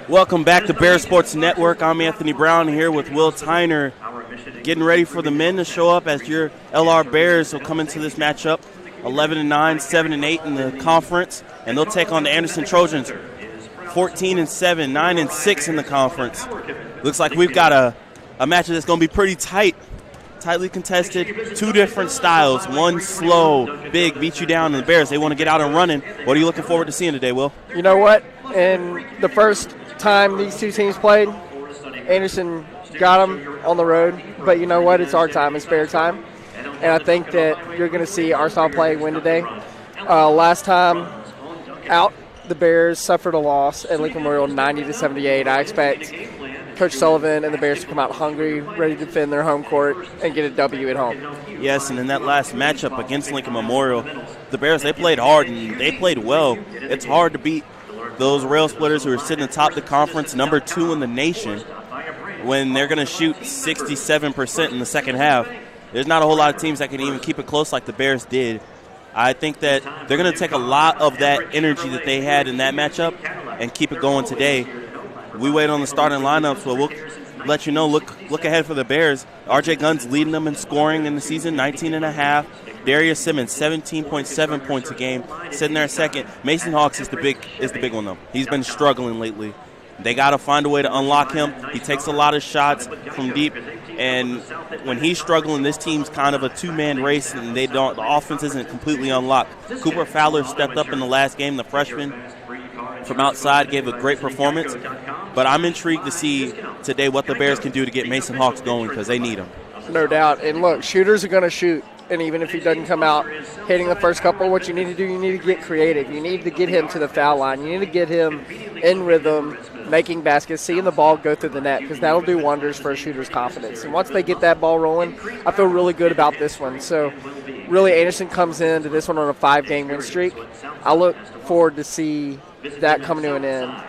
Welcome back to Bear Sports Network. I'm Anthony Brown here with Will Tyner, getting ready for the men to show up as your LR Bears will come into this matchup 11-9, 7-8 in the conference, and they'll take on the Anderson Trojans 14-7, 9-6 in the conference. Looks like we've got a match that's going to be pretty tightly contested, two different styles. One slow, big, beat you down, and the Bears, they want to get out and running. What are you looking forward to seeing today, Will? You know what? In the first time these two teams played, Anderson got them on the road. But you know what? It's our time. It's Bear time. And I think that you're going to see our style play win today. Last time out, the Bears suffered a loss at Lincoln Memorial 90-78. I expect Coach Sullivan and the Bears to come out hungry, ready to defend their home court and get a W at home. Yes, and in that last matchup against Lincoln Memorial, the Bears, they played hard and they played well. It's hard to beat those rail splitters who are sitting atop the conference, number 2 in the nation, when they're going to shoot 67% in the second half. There's not a whole lot of teams that can even keep it close like the Bears did. I think that they're going to take a lot of that energy that they had in that matchup and keep it going today. We wait on the starting lineups, so we'll let you know. Look ahead for the Bears. R.J. Gunn's leading them in scoring in the season, 19.5. Darius Simmons, 17.7 points a game, sitting there second. Mason Hawks is the big one, though. He's been struggling lately. They got to find a way to unlock him. He takes a lot of shots from deep, and when he's struggling, this team's kind of a two-man race, and the offense isn't completely unlocked. Cooper Fowler stepped up in the last game. The freshman from outside gave a great performance, but I'm intrigued to see today what the Bears can do to get Mason Hawks going because they need him. No doubt. And look, shooters are going to shoot. And even if he doesn't come out hitting the first couple, what you need to do, you need to get creative. You need to get him to the foul line. You need to get him in rhythm, making baskets, seeing the ball go through the net, because that'll do wonders for a shooter's confidence. And once they get that ball rolling, I feel really good about this one. So really, Anderson comes into this one on a 5-game win streak. I look forward to see that coming to an end,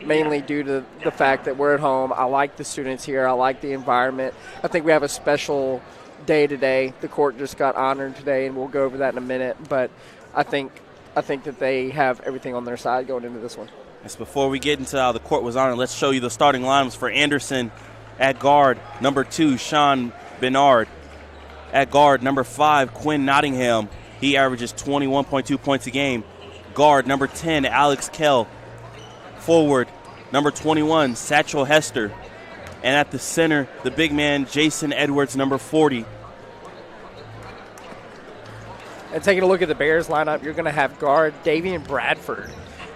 mainly due to the fact that we're at home. I like the students here. I like the environment. I think we have a special day today. The court just got honored today, and we'll go over that in a minute. But I think that they have everything on their side going into this one. Yes, before we get into how the court was honored, let's show you the starting lineups for Anderson. At guard, number 2, Sean Bernard. At guard, number 5, Quinn Nottingham. He averages 21.2 points a game. Guard, number 10, Alex Kell. Forward, number 21, Satchel Hester. And at the center, the big man, Jason Edwards, number 40. And taking a look at the Bears lineup, you're going to have guard Davian Bradford.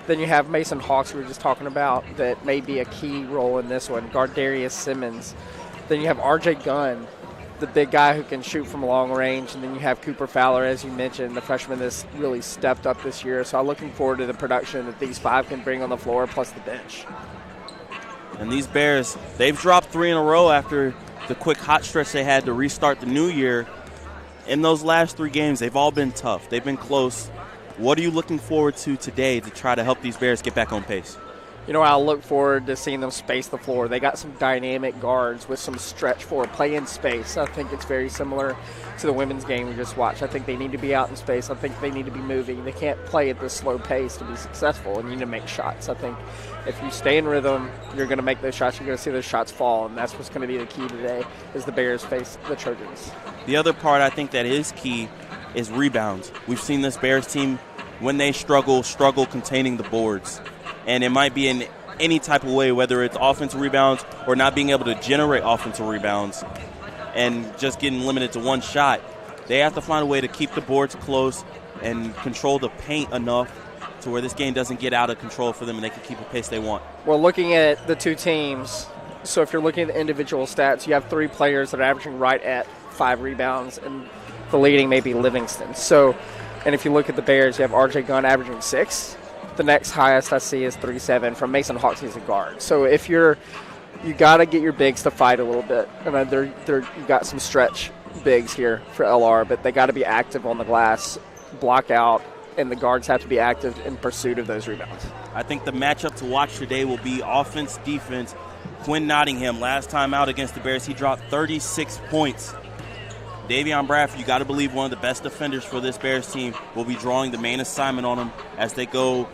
Then you have Mason Hawks, we were just talking about, that may be a key role in this one. Guard Darius Simmons. Then you have R.J. Gunn, the big guy who can shoot from long range. And then you have Cooper Fowler, as you mentioned, the freshman that's really stepped up this year. So I'm looking forward to the production that these 5 can bring on the floor, plus the bench. And these Bears, they've dropped 3 in a row after the quick hot stretch they had to restart the new year. In those last 3 games, they've all been tough. They've been close. What are you looking forward to today to try to help these Bears get back on pace? You know, I look forward to seeing them space the floor. They got some dynamic guards with some stretch for play in space. I think it's very similar to the women's game we just watched. I think they need to be out in space. I think they need to be moving. They can't play at this slow pace to be successful, and you need to make shots. I think if you stay in rhythm, you're going to make those shots. You're going to see those shots fall, and that's what's going to be the key today as the Bears face the Trojans. The other part I think that is key is rebounds. We've seen this Bears team, when they struggle containing the boards. And it might be in any type of way, whether it's offensive rebounds or not being able to generate offensive rebounds and just getting limited to one shot. They have to find a way to keep the boards close and control the paint enough to where this game doesn't get out of control for them and they can keep the pace they want. Well, looking at the two teams, so if you're looking at the individual stats, you have 3 players that are averaging right at 5 rebounds, and the leading may be Livingston. So, and if you look at the Bears, you have R.J. Gunn averaging 6. The next highest I see is 3.7 from Mason Hawks. He's a guard. So if you got to get your bigs to fight a little bit. And you got some stretch bigs here for LR, but they got to be active on the glass, block out, and the guards have to be active in pursuit of those rebounds. I think the matchup to watch today will be offense, defense. Quinn Nottingham, last time out against the Bears, he dropped 36 points. Davion Bradford, you got to believe one of the best defenders for this Bears team, will be drawing the main assignment on him as they go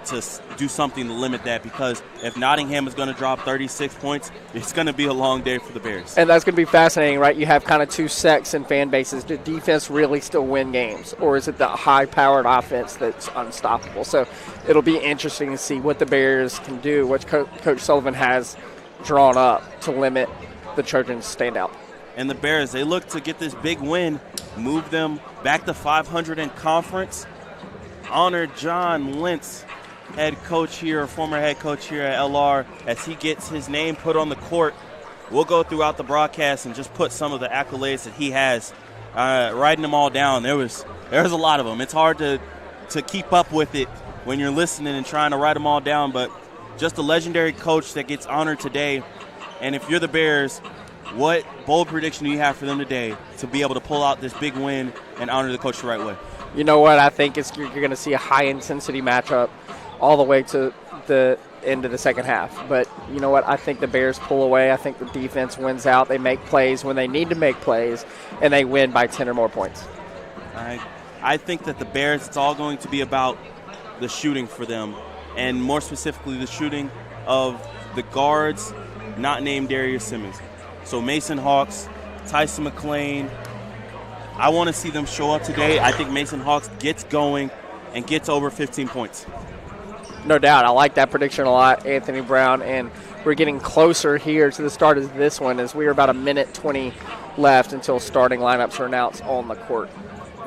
to do something to limit that, because if Nottingham is going to drop 36 points, it's going to be a long day for the Bears. And that's going to be fascinating, right? You have kind of two sects in fan bases. Did defense really still win games, or is it the high-powered offense that's unstoppable? So it'll be interesting to see what the Bears can do, what Coach Sullivan has drawn up to limit the Trojans' standout. And the Bears, they look to get this big win, move them back to 500 in conference, honor John Lentz, former head coach here at LR, as he gets his name put on the court. We'll go throughout the broadcast and just put some of the accolades that he has, writing them all down. There's a lot of them. It's hard to keep up with it when you're listening and trying to write them all down, but just a legendary coach that gets honored today. And if you're the Bears, what bold prediction do you have for them today to be able to pull out this big win and honor the coach the right way? You know what? I think you're going to see a high-intensity matchup all the way to the end of the second half. But you know what? I think the Bears pull away. I think the defense wins out. They make plays when they need to make plays, and they win by 10 or more points. I think that the Bears, it's all going to be about the shooting for them, and more specifically the shooting of the guards not named Darius Simmons. So Mason Hawks, Tyson McClain, I want to see them show up today. I think Mason Hawks gets going and gets over 15 points. No doubt. I like that prediction a lot, Anthony Brown. And we're getting closer here to the start of this one, as we are about a minute 20 left until starting lineups are announced on the court.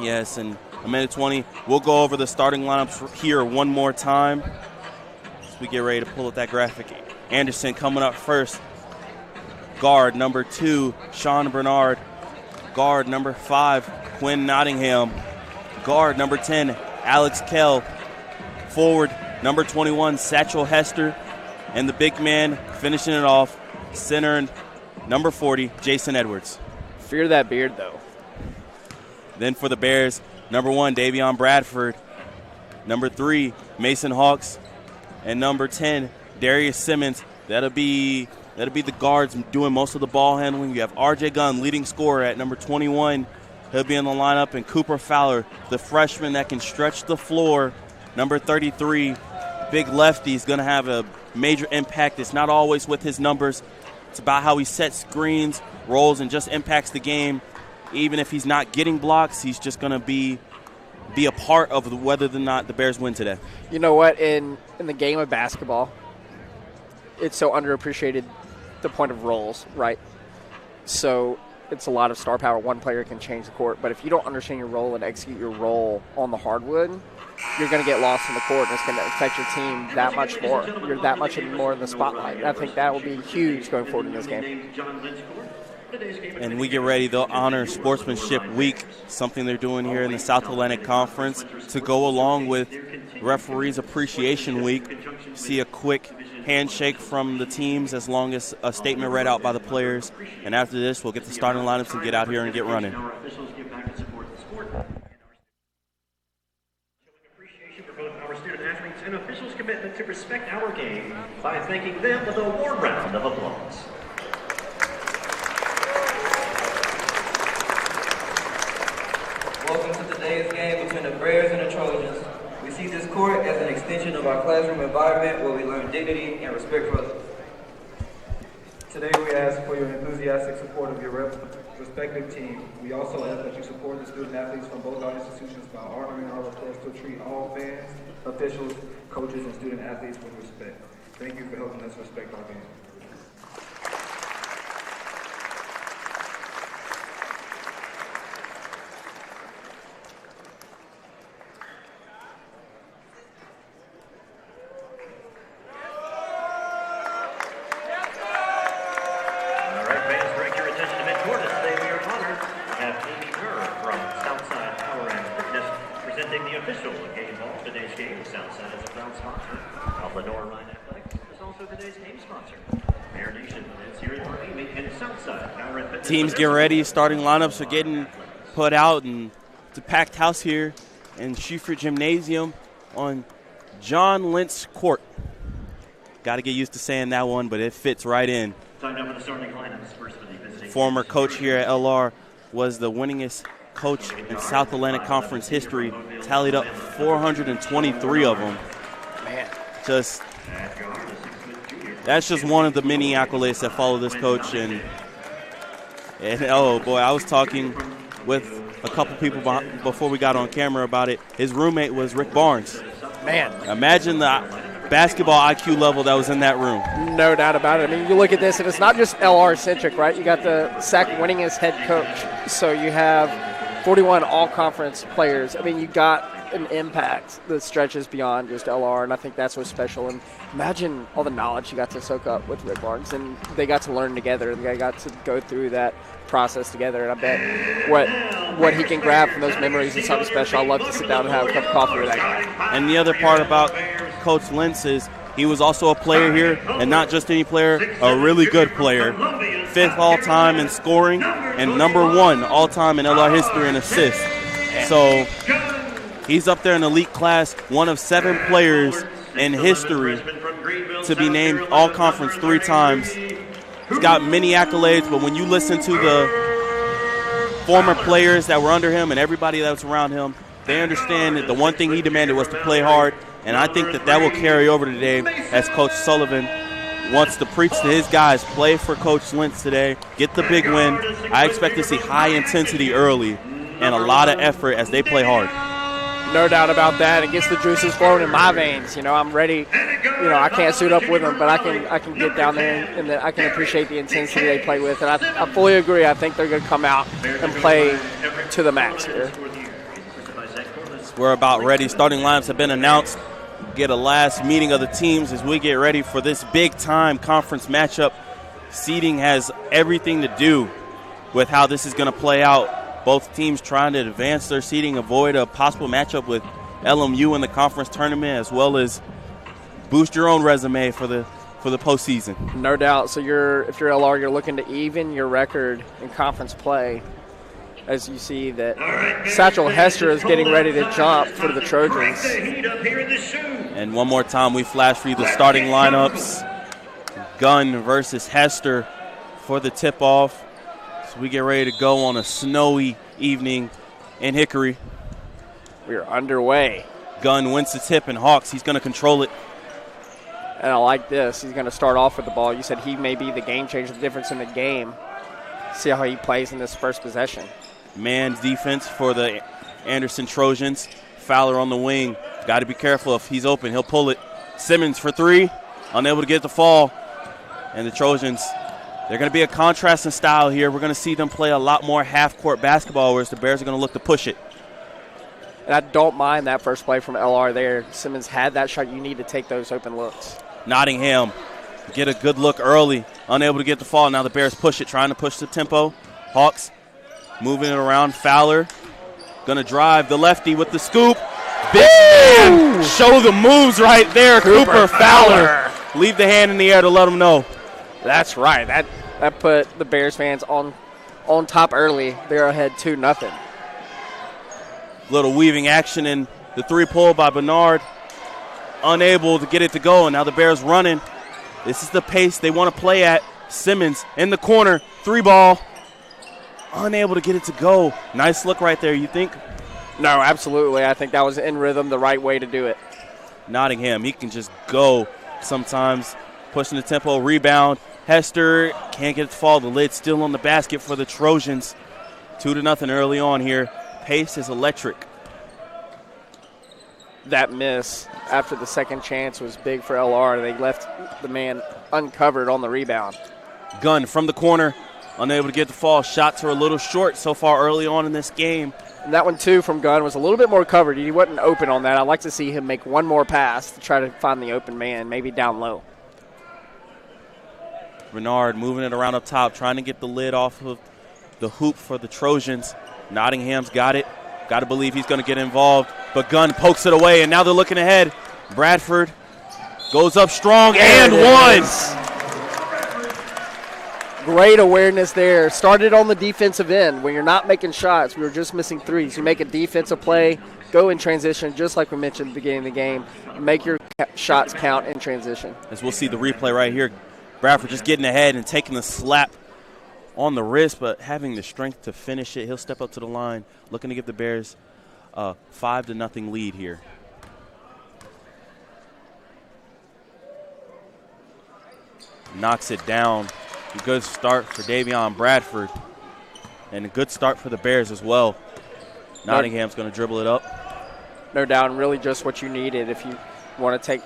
Yes, and a minute 20. We'll go over the starting lineups here one more time as we get ready to pull up that graphic. Anderson coming up first. Guard number 2, Sean Bernard. Guard number 5, Quinn Nottingham. Guard number 10, Alex Kell. Forward number 21, Satchel Hester. And the big man finishing it off, center number 40, Jason Edwards. Fear that beard, though. Then for the Bears, number 1, Davion Bradford. Number 3, Mason Hawks. And number 10, Darius Simmons. That'll be the guards doing most of the ball handling. You have R.J. Gunn, leading scorer at number 21. He'll be in the lineup. And Cooper Fowler, the freshman that can stretch the floor, number 33. Big lefty. He's going to have a major impact. It's not always with his numbers. It's about how he sets screens, rolls, and just impacts the game. Even if he's not getting blocks, he's just going to be a part of whether or not the Bears win today. You know what? In the game of basketball, it's so underappreciated, the point of roles, right? So it's a lot of star power. One player can change the court. But if you don't understand your role and execute your role on the hardwood, you're going to get lost in the court, and it's going to affect your team that much more. You're that much more in the spotlight. I think that will be huge going forward in this game. And we get ready. They'll honor Sportsmanship Week, something they're doing here in the South Atlantic Conference, to go along with Referees Appreciation Week. See a quick handshake from the teams, as long as a statement read out by the players. And after this, we'll get the starting lineups and get out here and get running. And officials' commitment to respect our game by thanking them with a warm round of applause. Welcome to today's game between the Bears and the Trojans. We see this court as an extension of our classroom environment where we learn dignity and respect for others. Today we ask for your enthusiastic support of your respective team. We also ask that you support the student athletes from both our institutions by honoring our request to treat all fans, officials, coaches, and student athletes with respect. Thank you for helping us respect our game. The official game ball of today's game, Southside is a proud sponsor of Lenoir-Rhyne Athletics. Is also today's game sponsor. Bear Nation is here at Army and Southside. Teams get ready. Starting lineups are getting put out, and it's a packed house here in Shuford Gymnasium on John Lentz Court. Got to get used to saying that one, but it fits right in. Time now for the starting lineups. First for the visiting. Former coach here at LR, was the winningest coach in South Atlantic Conference history, tallied up 423 of them. Man. That's just one of the many accolades that follow this coach. And oh, boy, I was talking with a couple people before we got on camera about it. His roommate was Rick Barnes. Man. Imagine the basketball IQ level that was in that room. No doubt about it. I mean, you look at this, and it's not just LR-centric, right? You got the SAC winningest head coach. So you have 41 all-conference players. I mean, you got an impact that stretches beyond just LR, and I think that's what's special. And imagine all the knowledge you got to soak up with Rick Barnes, and they got to learn together, and they got to go through that process together. And I bet what he can grab from those memories is something special. I'd love to sit down and have a cup of coffee with that guy. And the other part about Coach Lentz is he was also a player here, and not just any player, a really good player. 5th all-time in scoring and #1 all-time in LR history in assists. So he's up there in elite class, one of 7 players in history to be named all-conference 3 times. He's got many accolades, but when you listen to the former players that were under him and everybody that was around him, they understand that the one thing he demanded was to play hard, and I think that will carry over today as Coach Sullivan wants to preach to his guys, play for Coach Lentz today, get the big win. I expect to see high intensity early and a lot of effort as they play hard. No doubt about that. It gets the juices flowing in my veins. I'm ready. I can't suit up with them, but I can get down there and I can appreciate the intensity they play with. And I fully agree. I think they're going to come out and play to the max here. We're about ready. Starting lineups have been announced. Get a last meeting of the teams as we get ready for this big-time conference matchup. Seeding has everything to do with how this is going to play out. Both teams trying to advance their seeding, avoid a possible matchup with LMU in the conference tournament, as well as boost your own resume for the postseason. No doubt. So if you're LR, you're looking to even your record in conference play. As you see that Satchel Hester is getting ready to jump for the Trojans. And one more time, we flash for you the starting lineups. Gunn versus Hester for the tip-off. So we get ready to go on a snowy evening in Hickory. We are underway. Gunn wins the tip, and Hawks, he's going to control it. And I like this. He's going to start off with the ball. You said he may be the game changer, the difference in the game. See how he plays in this first possession. Man defense for the Anderson Trojans. Fowler on the wing. Got to be careful. If he's open, he'll pull it. Simmons for 3. Unable to get the fall. And the Trojans, they're going to be a contrast in style here. We're going to see them play a lot more half-court basketball, whereas the Bears are going to look to push it. And I don't mind that first play from LR there. Simmons had that shot. You need to take those open looks. Nottingham get a good look early. Unable to get the fall. Now the Bears push it, trying to push the tempo. Hawks moving it around. Fowler going to drive the lefty with the scoop. Big man. Show the moves right there. Cooper Fowler. Leave the hand in the air to let them know. That's right. That put the Bears fans on top early. They're ahead 2-0. Little weaving action in the 3 pull by Bernard. Unable to get it to go, and now the Bears running. This is the pace they want to play at. Simmons in the corner. 3 ball. Unable to get it to go. Nice look right there, you think? No, absolutely. I think that was in rhythm, the right way to do it. Nottingham, he can just go sometimes. Pushing the tempo, rebound. Hester can't get it to fall. The lid's still on the basket for the Trojans. 2-0 early on here. Pace is electric. That miss after the second chance was big for LR. They left the man uncovered on the rebound. Gunn from the corner. Unable to get the fall. Shots are a little short so far early on in this game. And that one, too, from Gunn was a little bit more covered. He wasn't open on that. I'd like to see him make one more pass to try to find the open man, maybe down low. Bernard moving it around up top, trying to get the lid off of the hoop for the Trojans. Nottingham's got it. Got to believe he's going to get involved. But Gunn pokes it away, and now they're looking ahead. Bradford goes up strong and one. Great awareness there. Started on the defensive end. When you're not making shots, we were just missing threes. You make a defensive play, go in transition, just like we mentioned at the beginning of the game. Make your shots count in transition. As we'll see the replay right here, Bradford just getting ahead and taking the slap on the wrist, but having the strength to finish it. He'll step up to the line, looking to give the Bears a 5-0 lead here. knocks it down. A good start for Davion Bradford, and a good start for the Bears as well. Nottingham's going to dribble it up. No doubt, and really just what you needed if you want to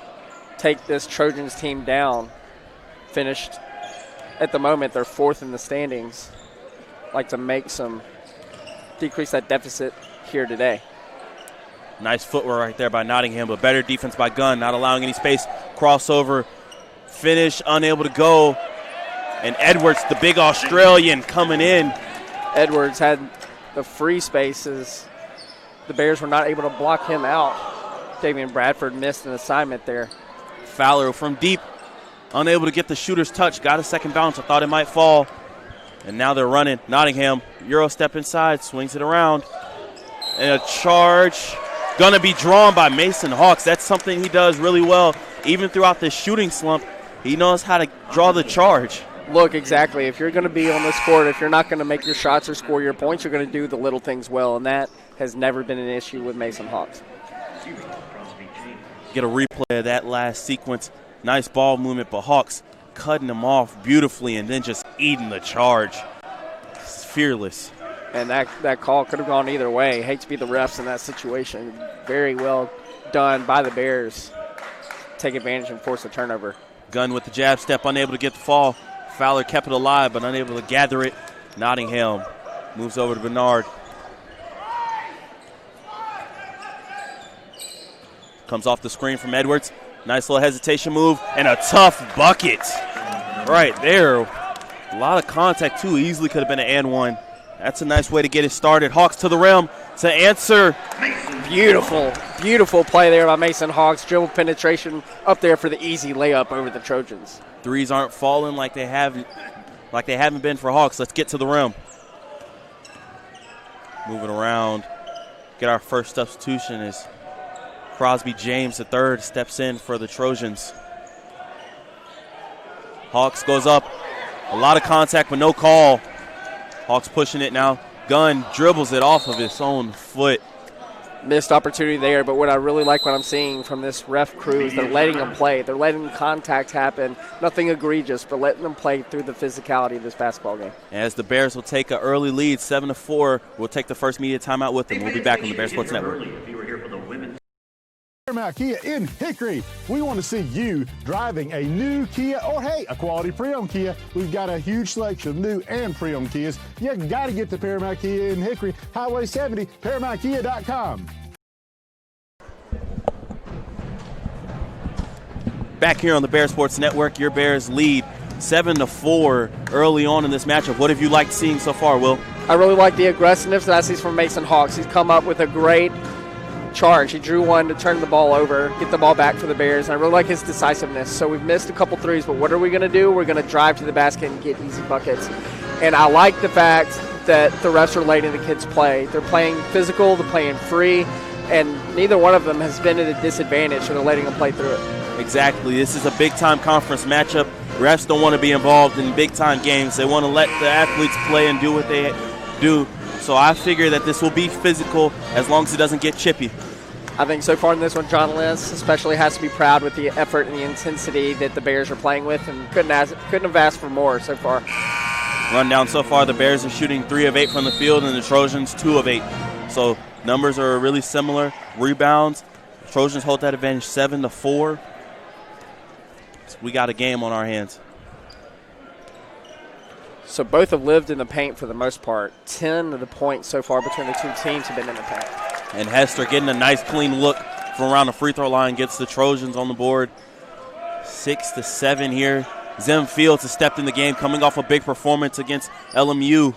take this Trojans team down. Finished at the moment, they're 4th in the standings. Like to decrease that deficit here today. Nice footwork right there by Nottingham, but better defense by Gunn, not allowing any space. Crossover, finish, unable to go. And Edwards, the big Australian, coming in. Edwards had the free spaces. The Bears were not able to block him out. Davion Bradford missed an assignment there. Fowler from deep, unable to get the shooter's touch. Got a second bounce. I thought it might fall. And now they're running. Nottingham, Euro step inside, swings it around. And a charge. Going to be drawn by Mason Hawks. That's something he does really well. Even throughout this shooting slump, he knows how to draw the charge. Look, exactly. If you're going to be on this court, if you're not going to make your shots or score your points, you're going to do the little things well, and that has never been an issue with Mason Hawks. Get a replay of that last sequence. Nice ball movement, but Hawks cutting him off beautifully and then just eating the charge. It's fearless. And that call could have gone either way. Hate to be the refs in that situation. Very well done by the Bears. Take advantage and force a turnover. Gunn with the jab step, unable to get the fall. Fowler kept it alive, but unable to gather it. Nottingham moves over to Bernard. Comes off the screen from Edwards. Nice little hesitation move and a tough bucket right there. A lot of contact, too. Easily could have been an and one. That's a nice way to get it started. Hawks to the rim to answer. Beautiful, beautiful play there by Mason Hawks. Dribble penetration up there for the easy layup over the Trojans. Threes aren't falling like they haven't been for Hawks. Let's get to the rim. Moving around. Get our first substitution as Crosby James III steps in for the Trojans. Hawks goes up. A lot of contact, but no call. Hawks pushing it now. Gunn dribbles it off of his own foot. Missed opportunity there, but what I really like what I'm seeing from this ref crew is they're letting them play. They're letting contact happen. Nothing egregious, but letting them play through the physicality of this basketball game. As the Bears will take an early lead, 7-4, we'll take the first media timeout with them. We'll be back on the Bears Sports Network. Paramount Kia in Hickory. We want to see you driving a new Kia or, hey, a quality pre-owned Kia. We've got a huge selection of new and pre-owned Kias. You got to get to Paramount Kia in Hickory, Highway 70, ParamountKia.com. Back here on the Bears Sports Network, your Bears lead 7-4 early on in this matchup. What have you liked seeing so far, Will? I really like the aggressiveness that I see from Mason Hawks. He's come up with a great charge. He drew one to turn the ball over, get the ball back for the Bears, and I really like his decisiveness. So we've missed a couple threes, but what are we going to do? We're going to drive to the basket and get easy buckets. And I like the fact that the refs are letting the kids play. They're playing physical, they're playing free, and neither one of them has been at a disadvantage, so they're letting them play through it. Exactly. This is a big-time conference matchup. Refs don't want to be involved in big-time games. They want to let the athletes play and do what they do. So I figure that this will be physical as long as it doesn't get chippy. I think so far in this one, John Lentz especially has to be proud with the effort and the intensity that the Bears are playing with, and couldn't have asked for more so far. Rundown so far, the Bears are shooting 3 of 8 from the field, and the Trojans 2 of 8. So numbers are really similar. Rebounds, Trojans hold that advantage 7-4. So we got a game on our hands. So both have lived in the paint for the most part. 10 of the points so far between the two teams have been in the paint. And Hester getting a nice clean look from around the free throw line, gets the Trojans on the board. 6-7 here. Zim Fields has stepped in the game, coming off a big performance against LMU.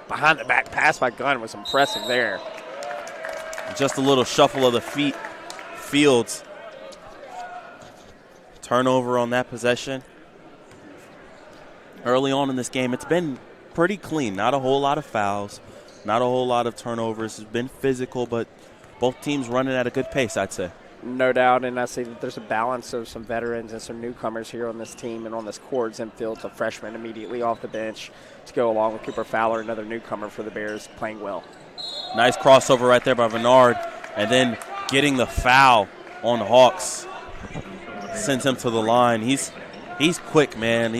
Behind the back pass by Gunn was impressive there. Just a little shuffle of the feet. Fields. Turnover on that possession. Early on in this game, it's been pretty clean. Not a whole lot of fouls. Not a whole lot of turnovers. It's been physical, but both teams running at a good pace, I'd say. No doubt, and I see that there's a balance of some veterans and some newcomers here on this team and on this court. Zim Fields, a freshman, immediately off the bench to go along with Cooper Fowler, another newcomer for the Bears, playing well. Nice crossover right there by Bernard, and then getting the foul on Hawks. Sends him to the line. He's He's quick, man.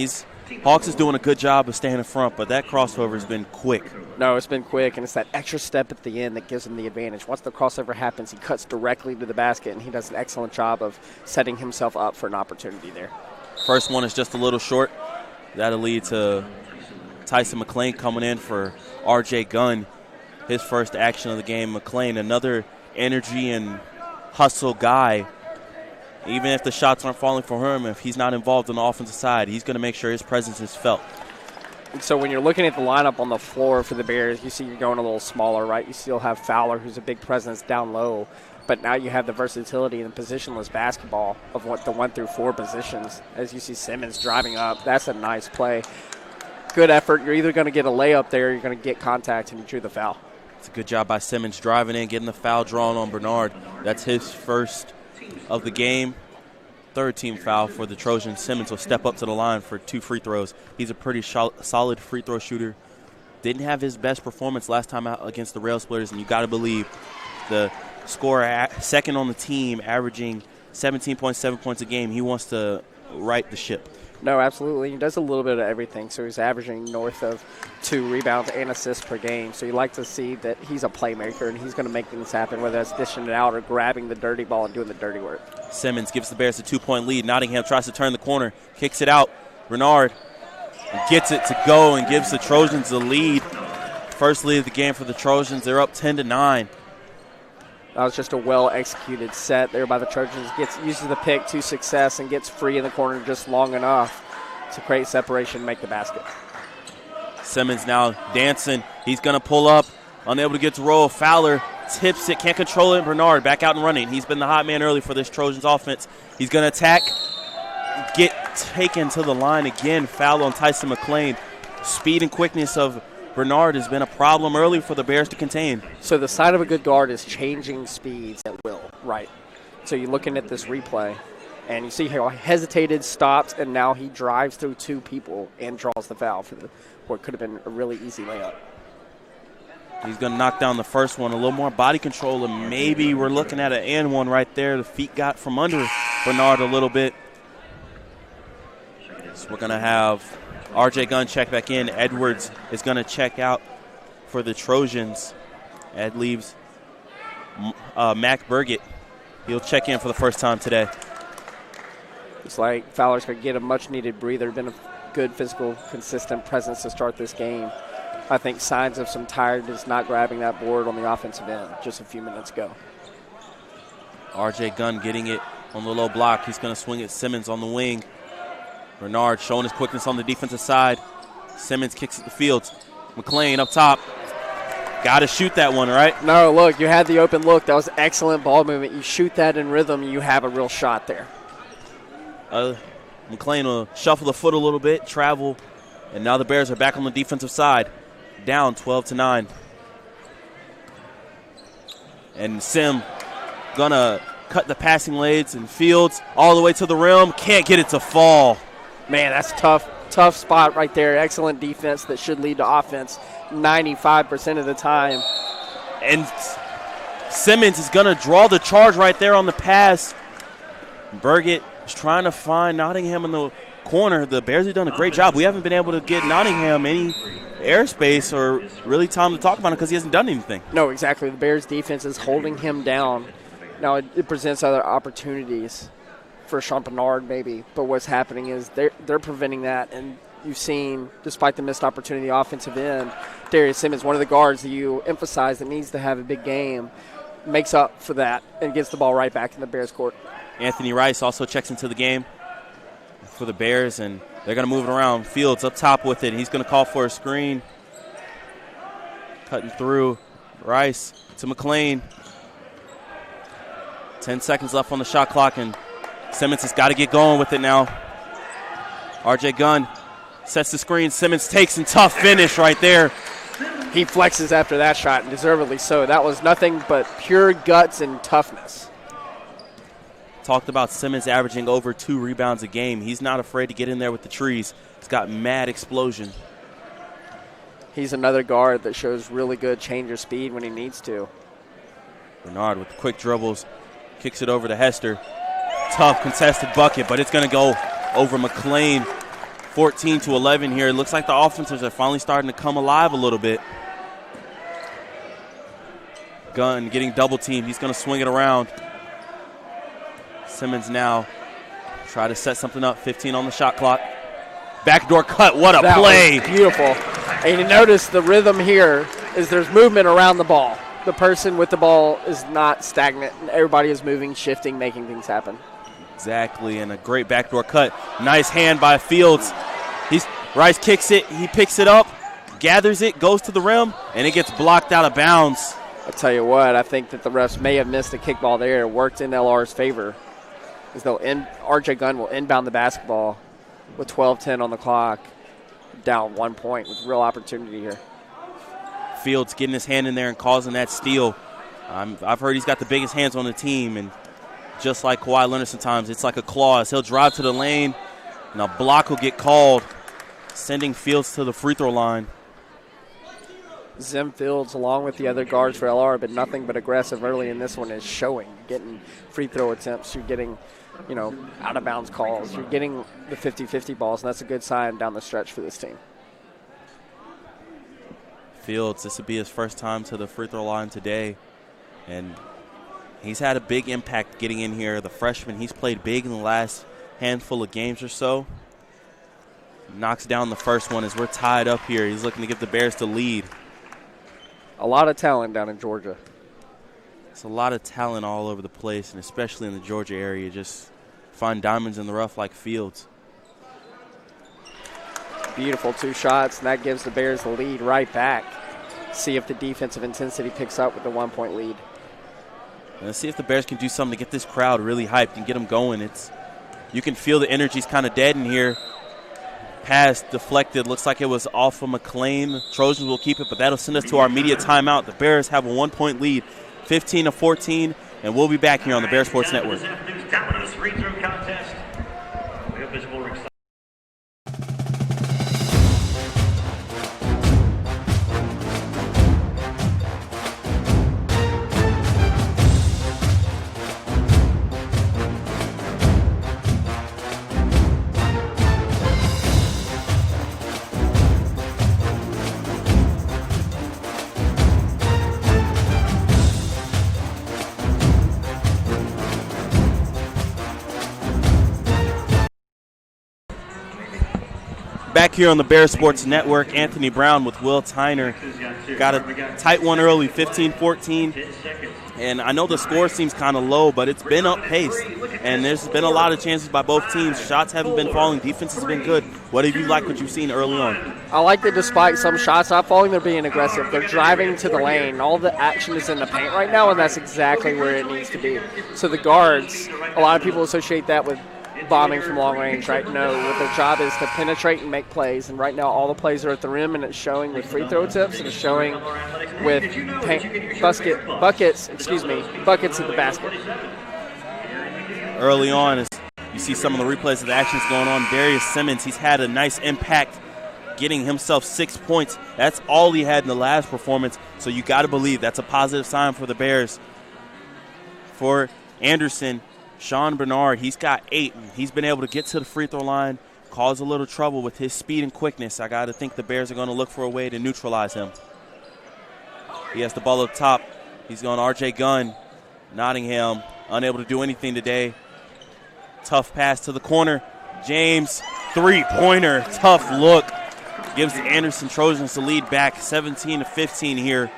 Hawks is doing a good job of staying in front, but that crossover has been quick. No, it's been quick, and it's that extra step at the end that gives him the advantage. Once the crossover happens, he cuts directly to the basket, and he does an excellent job of setting himself up for an opportunity there. First one is just a little short. That'll lead to Tyson McClain coming in for R.J. Gunn, his first action of the game. McClain, another energy and hustle guy. Even if the shots aren't falling for him, if he's not involved on the offensive side, he's going to make sure his presence is felt. And so when you're looking at the lineup on the floor for the Bears, you see you're going a little smaller, right? You still have Fowler, who's a big presence down low, but now you have the versatility and positionless basketball of what the 1 through 4 positions. As you see Simmons driving up, that's a nice play. Good effort. You're either going to get a layup there, or you're going to get contact, and you drew the foul. It's a good job by Simmons driving in, getting the foul drawn on Bernard. That's his first of the game. Third team foul for the Trojans. Simmons will step up to the line for 2 free throws. He's a pretty solid free throw shooter. Didn't have his best performance last time out against the Rail Splitters, and you got to believe the scorer second on the team, averaging 17.7 points a game. He wants to right the ship. No, absolutely. He does a little bit of everything. So he's averaging north of 2 rebounds and assists per game. So you like to see that he's a playmaker and he's going to make things happen, whether that's dishing it out or grabbing the dirty ball and doing the dirty work. Simmons gives the Bears a 2-point lead. Nottingham tries to turn the corner, kicks it out. Bernard gets it to go and gives the Trojans the lead. First lead of the game for the Trojans. They're up 10-9. That was just a well-executed set there by the Trojans. Uses the pick to success and gets free in the corner just long enough to create separation and make the basket. Simmons now dancing. He's going to pull up, unable to get to roll. Fowler tips it, can't control it. Bernard back out and running. He's been the hot man early for this Trojans offense. He's going to attack, get taken to the line again. Foul on Tyson McClain. Speed and quickness of Bernard has been a problem early for the Bears to contain. So the side of a good guard is changing speeds at will, right? So you're looking at this replay, and you see how he hesitated, stopped, and now he drives through 2 people and draws the foul for what could have been a really easy layup. He's going to knock down the first one. A little more body control, and maybe we're looking at an and one right there. The feet got from under Bernard a little bit. So we're going to have R.J. Gunn check back in. Edwards is going to check out for the Trojans. Ed leaves Mac Burgett. He'll check in for the first time today. It's like Fowler's going to get a much-needed breather. Been a good physical, consistent presence to start this game. I think signs of some tiredness not grabbing that board on the offensive end just a few minutes ago. R.J. Gunn getting it on the low block. He's going to swing at Simmons on the wing. Bernard showing his quickness on the defensive side. Simmons kicks at the field. McClain up top. Got to shoot that one, right? No, look, you had the open look. That was excellent ball movement. You shoot that in rhythm, you have a real shot there. McClain will shuffle the foot a little bit, travel, and now the Bears are back on the defensive side. Down 12-9. And Sim gonna cut the passing lanes and Fields all the way to the rim. Can't get it to fall. Man, that's tough spot right there. Excellent defense that should lead to offense 95% of the time. And Simmons is going to draw the charge right there on the pass. Burgett is trying to find Nottingham in the corner. The Bears have done a great job. We haven't been able to get Nottingham any airspace or really time to talk about it because he hasn't done anything. No, exactly. The Bears' defense is holding him down. Now, it presents other opportunities for Sean Bernard maybe, but what's happening is they're preventing that, and you've seen, despite the missed opportunity offensive end, Darius Simmons, one of the guards that you emphasize that needs to have a big game, makes up for that and gets the ball right back in the Bears' court. Anthony Rice also checks into the game for the Bears, and they're going to move it around. Fields up top with it. He's going to call for a screen. Cutting through. Rice to McClain. 10 seconds left on the shot clock, and Simmons has got to get going with it now. R.J. Gunn sets the screen. Simmons takes and tough finish right there. He flexes after that shot, and deservedly so. That was nothing but pure guts and toughness. Talked about Simmons averaging over 2 rebounds a game. He's not afraid to get in there with the trees. He's got mad explosion. He's another guard that shows really good change of speed when he needs to. Bernard with quick dribbles. Kicks it over to Hester. Tough contested bucket, but it's going to go over McLean, 14-11 here. It looks like the offenses are finally starting to come alive a little bit. Gunn getting double teamed. He's going to swing it around. Simmons now try to set something up. 15 on the shot clock. Backdoor cut. What a play. Beautiful. And you notice the rhythm here is there's movement around the ball. The person with the ball is not stagnant. Everybody is moving, shifting, making things happen. Exactly, and a great backdoor cut. Nice hand by Fields. Rice kicks it. He picks it up, gathers it, goes to the rim, and it gets blocked out of bounds. I'll tell you what, I think that the refs may have missed a kickball there. It worked in LR's favor. As though RJ Gunn will inbound the basketball with 12:10 on the clock, down 1 point with real opportunity here. Fields getting his hand in there and causing that steal. I've heard he's got the biggest hands on the team, and just like Kawhi Leonard sometimes, it's like a clause. He'll drive to the lane, and a block will get called, sending Fields to the free throw line. Zim Fields, along with the other guards for LR, but nothing but aggressive early in this one is showing. Getting free throw attempts, you're getting, out of bounds calls. You're getting the 50-50 balls, and that's a good sign down the stretch for this team. Fields, this would be his first time to the free throw line today, and he's had a big impact getting in here. The freshman, he's played big in the last handful of games or so. Knocks down the first one as we're tied up here. He's looking to give the Bears the lead. A lot of talent down in Georgia. It's a lot of talent all over the place, and especially in the Georgia area. Just find diamonds in the rough like Fields. Beautiful 2 shots, and that gives the Bears the lead right back. See if the defensive intensity picks up with the 1 point lead. And let's see if the Bears can do something to get this crowd really hyped and get them going. You can feel the energy's kind of dead in here. Pass deflected. Looks like it was off of McLean. Trojans will keep it, but that'll send us to our immediate timeout. The Bears have a 1 point lead, 15-14, and we'll be back here on the Bear Sports Network. Back here on the Bear Sports Network, Anthony Brown with Will Tyner. Got a tight one early, 15-14. And I know the score seems kind of low, but it's been up-paced. And there's been a lot of chances by both teams. Shots haven't been falling. Defense has been good. What have you liked what you've seen early on? I like that despite some shots not falling, they're being aggressive. They're driving to the lane. All the action is in the paint right now, and that's exactly where it needs to be. So the guards, a lot of people associate that with bombing from long range, right? No, what their job is to penetrate and make plays, and right now all the plays are at the rim, and it's showing with free throw tips, and it's showing with buckets at the basket. Early on, as you see some of the replays of the actions going on, Darius Simmons, he's had a nice impact getting himself 6 points. That's all he had in the last performance, so you got to believe that's a positive sign for the Bears. For Anderson, Sean Bernard, he's got 8. He's been able to get to the free throw line, cause a little trouble with his speed and quickness. I got to think the Bears are going to look for a way to neutralize him. He has the ball up top. He's going RJ Gunn. Nottingham, unable to do anything today. Tough pass to the corner. James, three-pointer, tough look. Gives the Anderson Trojans the lead back 17-15 here.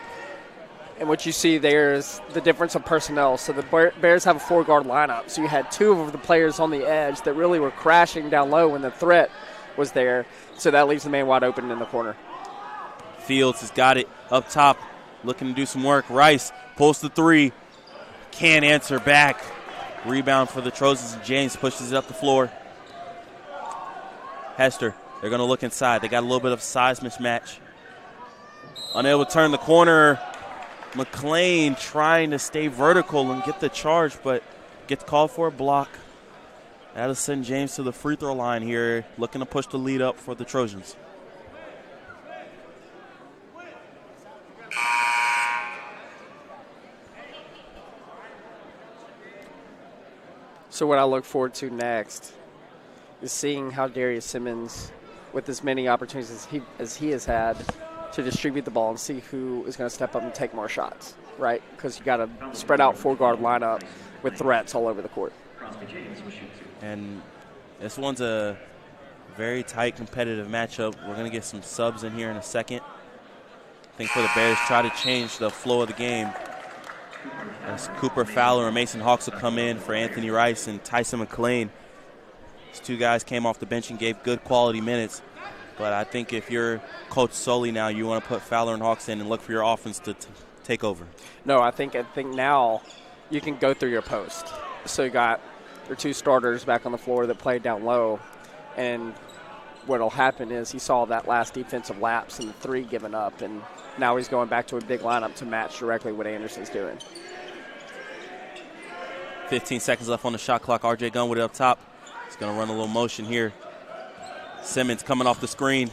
And what you see there is the difference of personnel. So the Bears have a 4-guard lineup. So you had 2 of the players on the edge that really were crashing down low when the threat was there. So that leaves the man wide open in the corner. Fields has got it up top, looking to do some work. Rice pulls the 3. Can't answer back. Rebound for the Trojans, and James pushes it up the floor. Hester, they're going to look inside. They got a little bit of size mismatch. Unable to turn the corner. McLean trying to stay vertical and get the charge, but gets called for a block. That'll send James to the free throw line here, looking to push the lead up for the Trojans. So what I look forward to next is seeing how Darius Simmons, with as many opportunities as he has had to distribute the ball and see who is going to step up and take more shots, right? Because you got a spread out 4-guard lineup with threats all over the court. And this one's a very tight competitive matchup. We're going to get some subs in here in a second. I think for the Bears, try to change the flow of the game. As Cooper Fowler and Mason Hawks will come in for Anthony Rice and Tyson McClain. These two guys came off the bench and gave good quality minutes. But I think if you're Coach Sully now, you want to put Fowler and Hawks in and look for your offense to take over. No, I think now you can go through your post. So you got your two starters back on the floor that played down low. And what will happen is he saw that last defensive lapse and the 3 given up, and now he's going back to a big lineup to match directly what Anderson's doing. 15 seconds left on the shot clock. R.J. Gunn with it up top. He's going to run a little motion here. Simmons coming off the screen.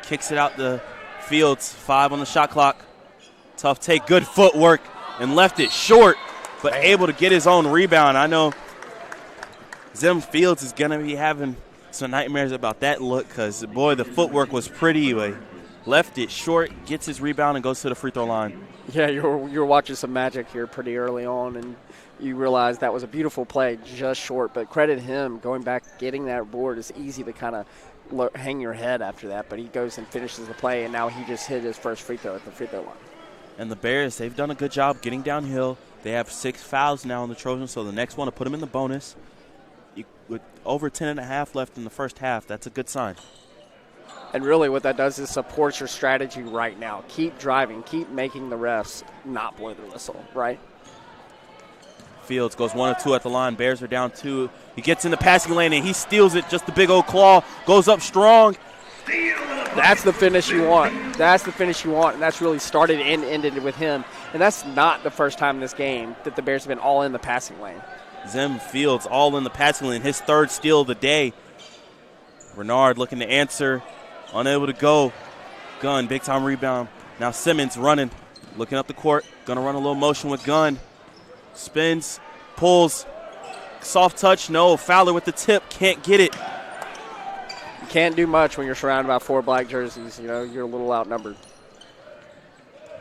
Kicks it out the Fields. 5 on the shot clock. Tough take. Good footwork and left it short, but able to get his own rebound. I know Zim Fields is going to be having some nightmares about that look because, boy, the footwork was pretty. He left it short, gets his rebound, and goes to the free throw line. Yeah, you're watching some magic here pretty early on, and you realize that was a beautiful play, just short. But credit him, going back, getting that board is easy to kind of hang your head after that. But he goes and finishes the play, and now he just hit his first free throw at the free throw line. And the Bears, they've done a good job getting downhill. They have 6 fouls now on the Trojans, so the next one will put them in the bonus. With over 10.5 left in the first half, that's a good sign. And really what that does is supports your strategy right now. Keep driving. Keep making the refs not blow the whistle, right? Fields goes 1 of 2 at the line. Bears are down 2. He gets in the passing lane, and he steals it. Just the big old claw. Goes up strong. That's the finish you want. That's the finish you want, and that's really started and ended with him. And that's not the first time in this game that the Bears have been all in the passing lane. Zim Fields all in the passing lane. His 3rd steal of the day. Renard looking to answer. Unable to go. Gunn, big-time rebound. Now Simmons running, looking up the court. Going to run a little motion with Gunn. Spins, pulls. Soft touch, no. Fowler with the tip, can't get it. You can't do much when you're surrounded by 4 black jerseys. You know, you're a little outnumbered.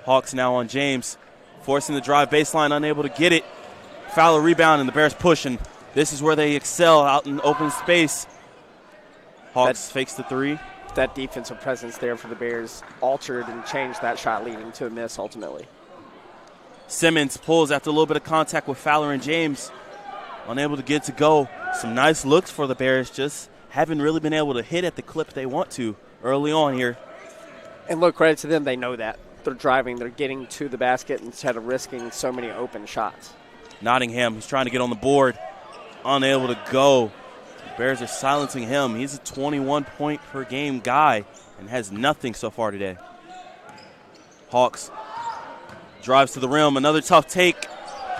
Hawks now on James. Forcing the drive baseline, unable to get it. Fowler rebound, and the Bears pushing. This is where they excel, out in open space. Hawks fakes the 3. That defensive presence there for the Bears altered and changed that shot, leading to a miss ultimately. Simmons pulls after a little bit of contact with Fowler and James. Unable to get to go. Some nice looks for the Bears, just haven't really been able to hit at the clip they want to early on here. And look, credit to them, they know that. They're driving, they're getting to the basket instead of risking so many open shots. Nottingham, he's trying to get on the board. Unable to go. The Bears are silencing him. He's a 21-point-per-game guy and has nothing so far today. Hawks drives to the rim. Another tough take.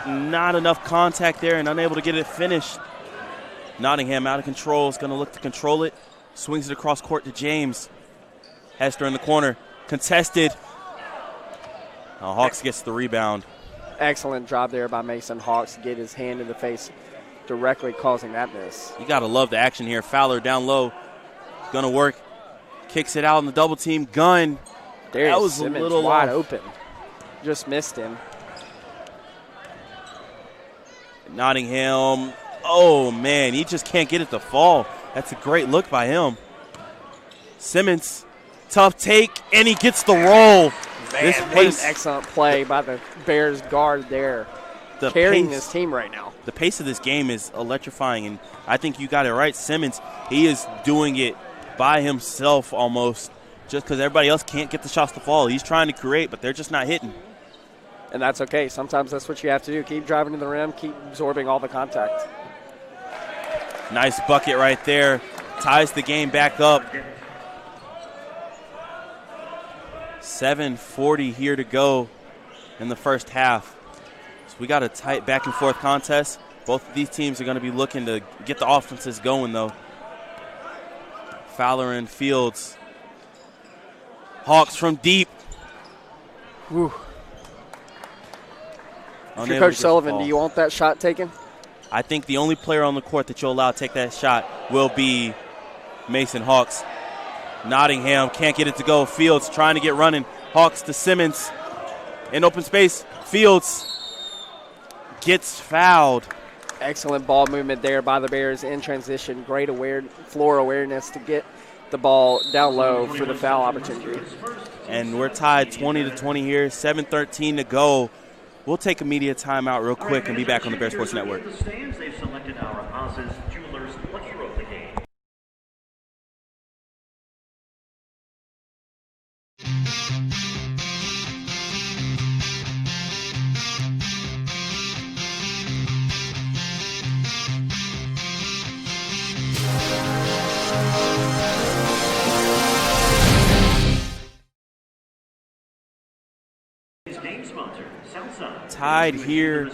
Not enough contact there and unable to get it finished. Nottingham out of control. Is going to look to control it. Swings it across court to James. Hester in the corner. Contested. Now Hawks gets the rebound. Excellent job there by Mason Hawks to get his hand in the face, directly causing that miss. You got to love the action here. Fowler down low. Going to work. Kicks it out in the double team. Gunn. Darius that was Simmons a little wide off. open. Just missed him. Nottingham. Oh, man. He just can't get it to fall. That's a great look by him. Simmons. Tough take, and he gets the roll. Man, what an excellent play by the Bears guard there. Carrying this team right now. The pace of this game is electrifying, and I think you got it right. Simmons, he is doing it by himself almost just because everybody else can't get the shots to fall. He's trying to create, but they're just not hitting. And that's okay. Sometimes that's what you have to do. Keep driving to the rim, keep absorbing all the contact. Nice bucket right there. Ties the game back up. 7:40 here to go in the first half. So we got a tight back-and-forth contest. Both of these teams are going to be looking to get the offenses going, though. Fowler and Fields. Hawks from deep. Whew. If you're Coach Sullivan, do you want that shot taken? I think the only player on the court that you'll allow to take that shot will be Mason Hawks. Nottingham can't get it to go. Fields trying to get running. Hawks to Simmons. In open space, Fields gets fouled. Excellent ball movement there by the Bears in transition. Great floor awareness to get the ball down low for the foul opportunity. And we're tied 20-20 here, 7:13 to go. We'll take a media timeout real quick and be back on the Bear Sports Network. They've selected our house's Jewelers Lucky Roll the game. Tied here,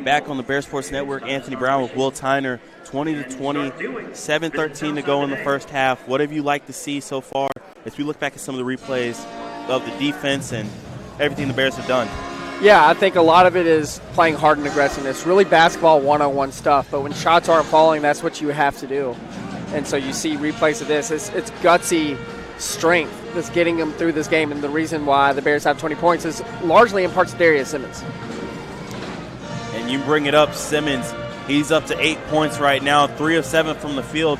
back on the Bear Sports Network. Anthony Brown with Will Tyner, 20-20, 7:13 to go in the first half. What have you liked to see so far as we look back at some of the replays of the defense and everything the Bears have done? Yeah, I think a lot of it is playing hard and aggressiveness, really basketball one-on-one stuff. But when shots aren't falling, that's what you have to do. And so you see replays of this. It's gutsy strength that's getting them through this game. And the reason why the Bears have 20 points is largely in parts of Darius Simmons. And you bring it up, Simmons. He's up to 8 points right now, 3 of 7 from the field.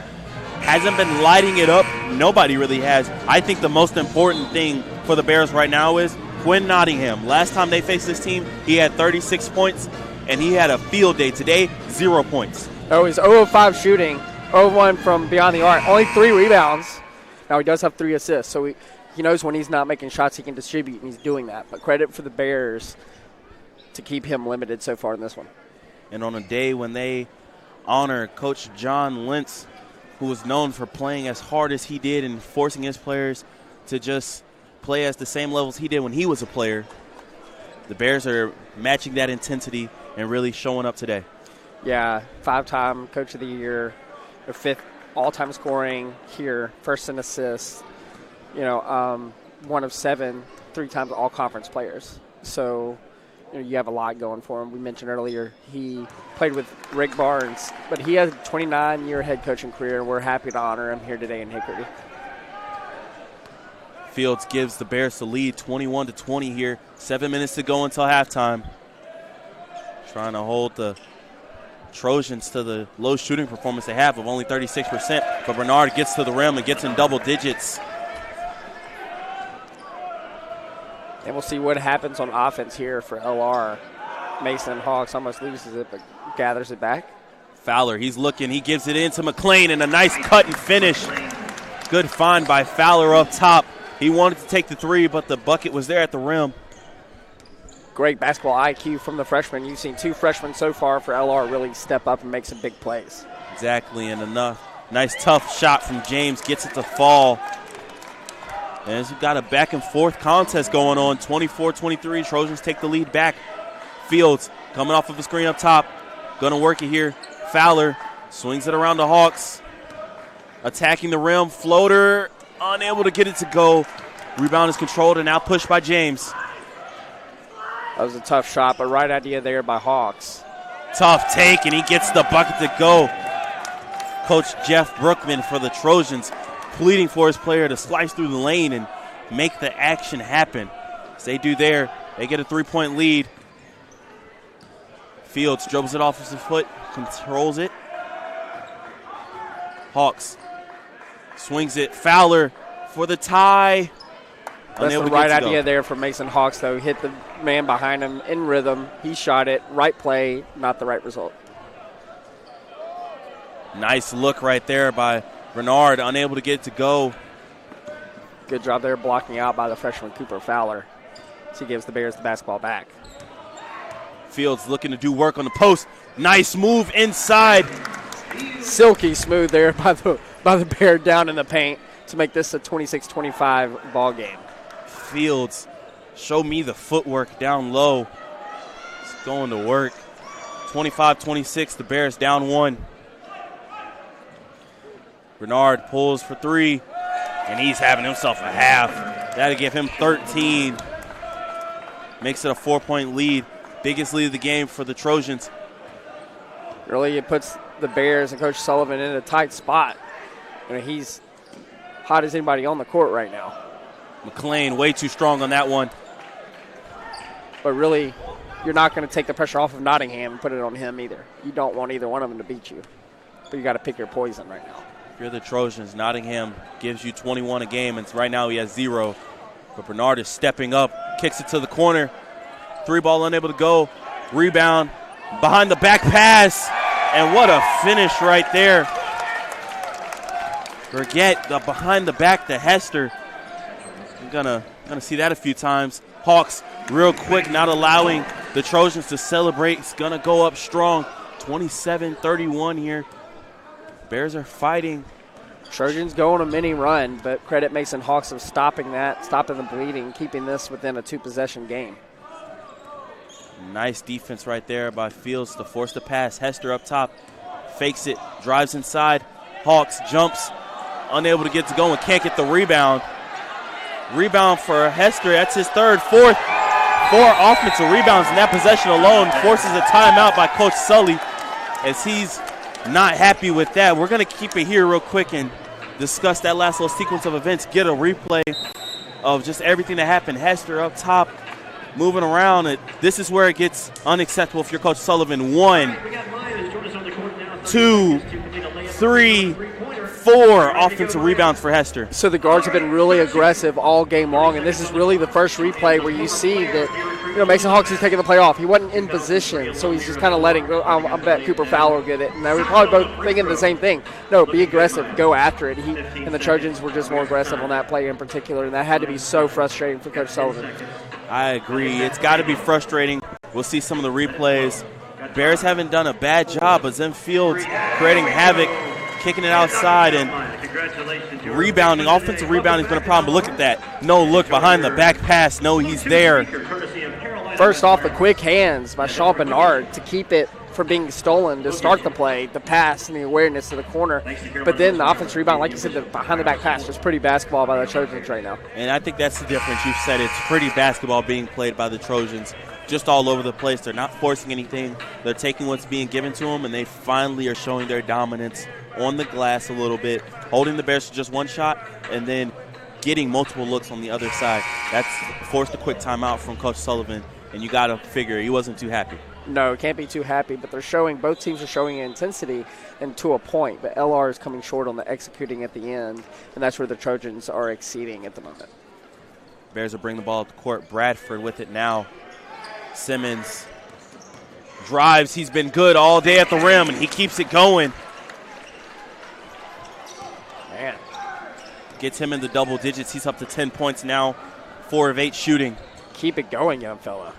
Hasn't been lighting it up. Nobody really has. I think the most important thing for the Bears right now is Quinn Nottingham. Last time they faced this team, he had 36 points, and he had a field day. Today, 0 points. Oh, he's 0 of 5 shooting, 0 of 1 from beyond the arc. Only 3 rebounds. Now, he does have 3 assists, so he knows when he's not making shots, he can distribute, and he's doing that. But credit for the Bears to keep him limited so far in this one. And on a day when they honor Coach John Lentz, who was known for playing as hard as he did and forcing his players to just play at the same levels he did when he was a player, the Bears are matching that intensity and really showing up today. Yeah, 5-time Coach of the Year, their 5th all-time scoring here, 1st in assists, 1 of 7, 3 times all-conference players. So you have a lot going for him. We mentioned earlier he played with Rick Barnes, but he has a 29-year head coaching career, and we're happy to honor him here today in Hickory. Fields gives the Bears the lead, 21-20 here. 7 minutes to go until halftime. Trying to hold the Trojans to the low shooting performance they have of only 36%, but Bernard gets to the rim and gets in double digits. And we'll see what happens on offense here for LR. Mason Hawks almost loses it, but gathers it back. Fowler, he's looking. He gives it in to McLean, and a nice cut and finish. Good find by Fowler up top. He wanted to take the 3, but the bucket was there at the rim. Great basketball IQ from the freshman. You've seen 2 freshmen so far for LR really step up and make some big plays. Exactly, and enough. Nice tough shot from James, gets it to fall. And we've got a back-and-forth contest going on, 24-23. Trojans take the lead back. Fields coming off of the screen up top. Going to work it here. Fowler swings it around the Hawks. Attacking the rim. Floater, unable to get it to go. Rebound is controlled and now pushed by James. That was a tough shot, but right idea there by Hawks. Tough take, and he gets the bucket to go. Coach Jeff Brookman for the Trojans pleading for his player to slice through the lane and make the action happen. As they do there, they get a 3-point lead. Fields dribbles it off his foot, controls it. Hawks swings it. Fowler for the tie. That's the right idea there for Mason Hawks, though. Hit the man behind him in rhythm. He shot it. Right play, not the right result. Nice look right there by Bernard, unable to get it to go. Good job there blocking out by the freshman Cooper Fowler. So he gives the Bears the basketball back. Fields looking to do work on the post. Nice move inside. Silky smooth there by the Bear down in the paint to make this a 26-25 ball game. Fields, show me the footwork down low. It's going to work. 25-26, the Bears down 1. Bernard pulls for 3, and he's having himself a half. That'll give him 13. Makes it a 4-point lead. Biggest lead of the game for the Trojans. Really, it puts the Bears and Coach Sullivan in a tight spot. He's hot as anybody on the court right now. McLean way too strong on that one. But really, you're not going to take the pressure off of Nottingham and put it on him either. You don't want either one of them to beat you. But you got to pick your poison right now. If you're the Trojans, Nottingham gives you 21 a game, and right now he has 0. But Bernard is stepping up, kicks it to the corner. 3-ball unable to go. Rebound, behind the back pass, and what a finish right there. Forget the behind the back to Hester. I'm gonna see that a few times. Hawks real quick, not allowing the Trojans to celebrate. It's gonna go up strong. 27-31 here. Bears are fighting. Trojans go on a mini run, but credit Mason Hawks of stopping the bleeding, keeping this within a 2-possession game. Nice defense right there by Fields to force the pass. Hester up top, fakes it, drives inside. Hawks jumps, unable to get to go and can't get the rebound. Rebound for Hester. That's his third, fourth. 4 offensive rebounds in that possession alone. Forces a timeout by Coach Sully as he's not happy with that. We're going to keep it here real quick and discuss that last little sequence of events. Get a replay of just everything that happened. Hester up top, moving around. This is where it gets unacceptable if you're Coach Sullivan. 1, 2, 3, 4 offensive rebounds for Hester. So the guards have been really aggressive all game long, and this is really the first replay where you see that Mason Hawks is taking the play off. He wasn't in position, so he's just kind of letting go. I bet Cooper Fowler will get it. And they were probably both thinking the same thing. No, be aggressive, go after it. And the Trojans were just more aggressive on that play in particular, and that had to be so frustrating for Coach Sullivan. I agree. It's got to be frustrating. We'll see some of the replays. Bears haven't done a bad job, but Zim Fields creating havoc, kicking it outside, and rebounding. Offensive rebounding has been a problem, but look at that. No look behind the back pass. No, he's there. First off, the quick hands by Sean Bernard to keep it from being stolen to start the play, the pass and the awareness to the corner. But then the offensive rebound, like you said, the behind the back pass was pretty basketball by the Trojans right now. And I think that's the difference. You've said it's pretty basketball being played by the Trojans. Just all over the place. They're not forcing anything. They're taking what's being given to them, and they finally are showing their dominance on the glass a little bit, holding the Bears to just one shot, and then getting multiple looks on the other side. That's forced a quick timeout from Coach Sullivan, and you got to figure he wasn't too happy. No, can't be too happy, but both teams are showing intensity and to a point, but LR is coming short on the executing at the end, and that's where the Trojans are exceeding at the moment. Bears will bring the ball up the court. Bradford with it now. Simmons drives. He's been good all day at the rim, and he keeps it going. Man. Gets him in the double digits. He's up to 10 points now, 4 of 8 shooting. Keep it going, young fella.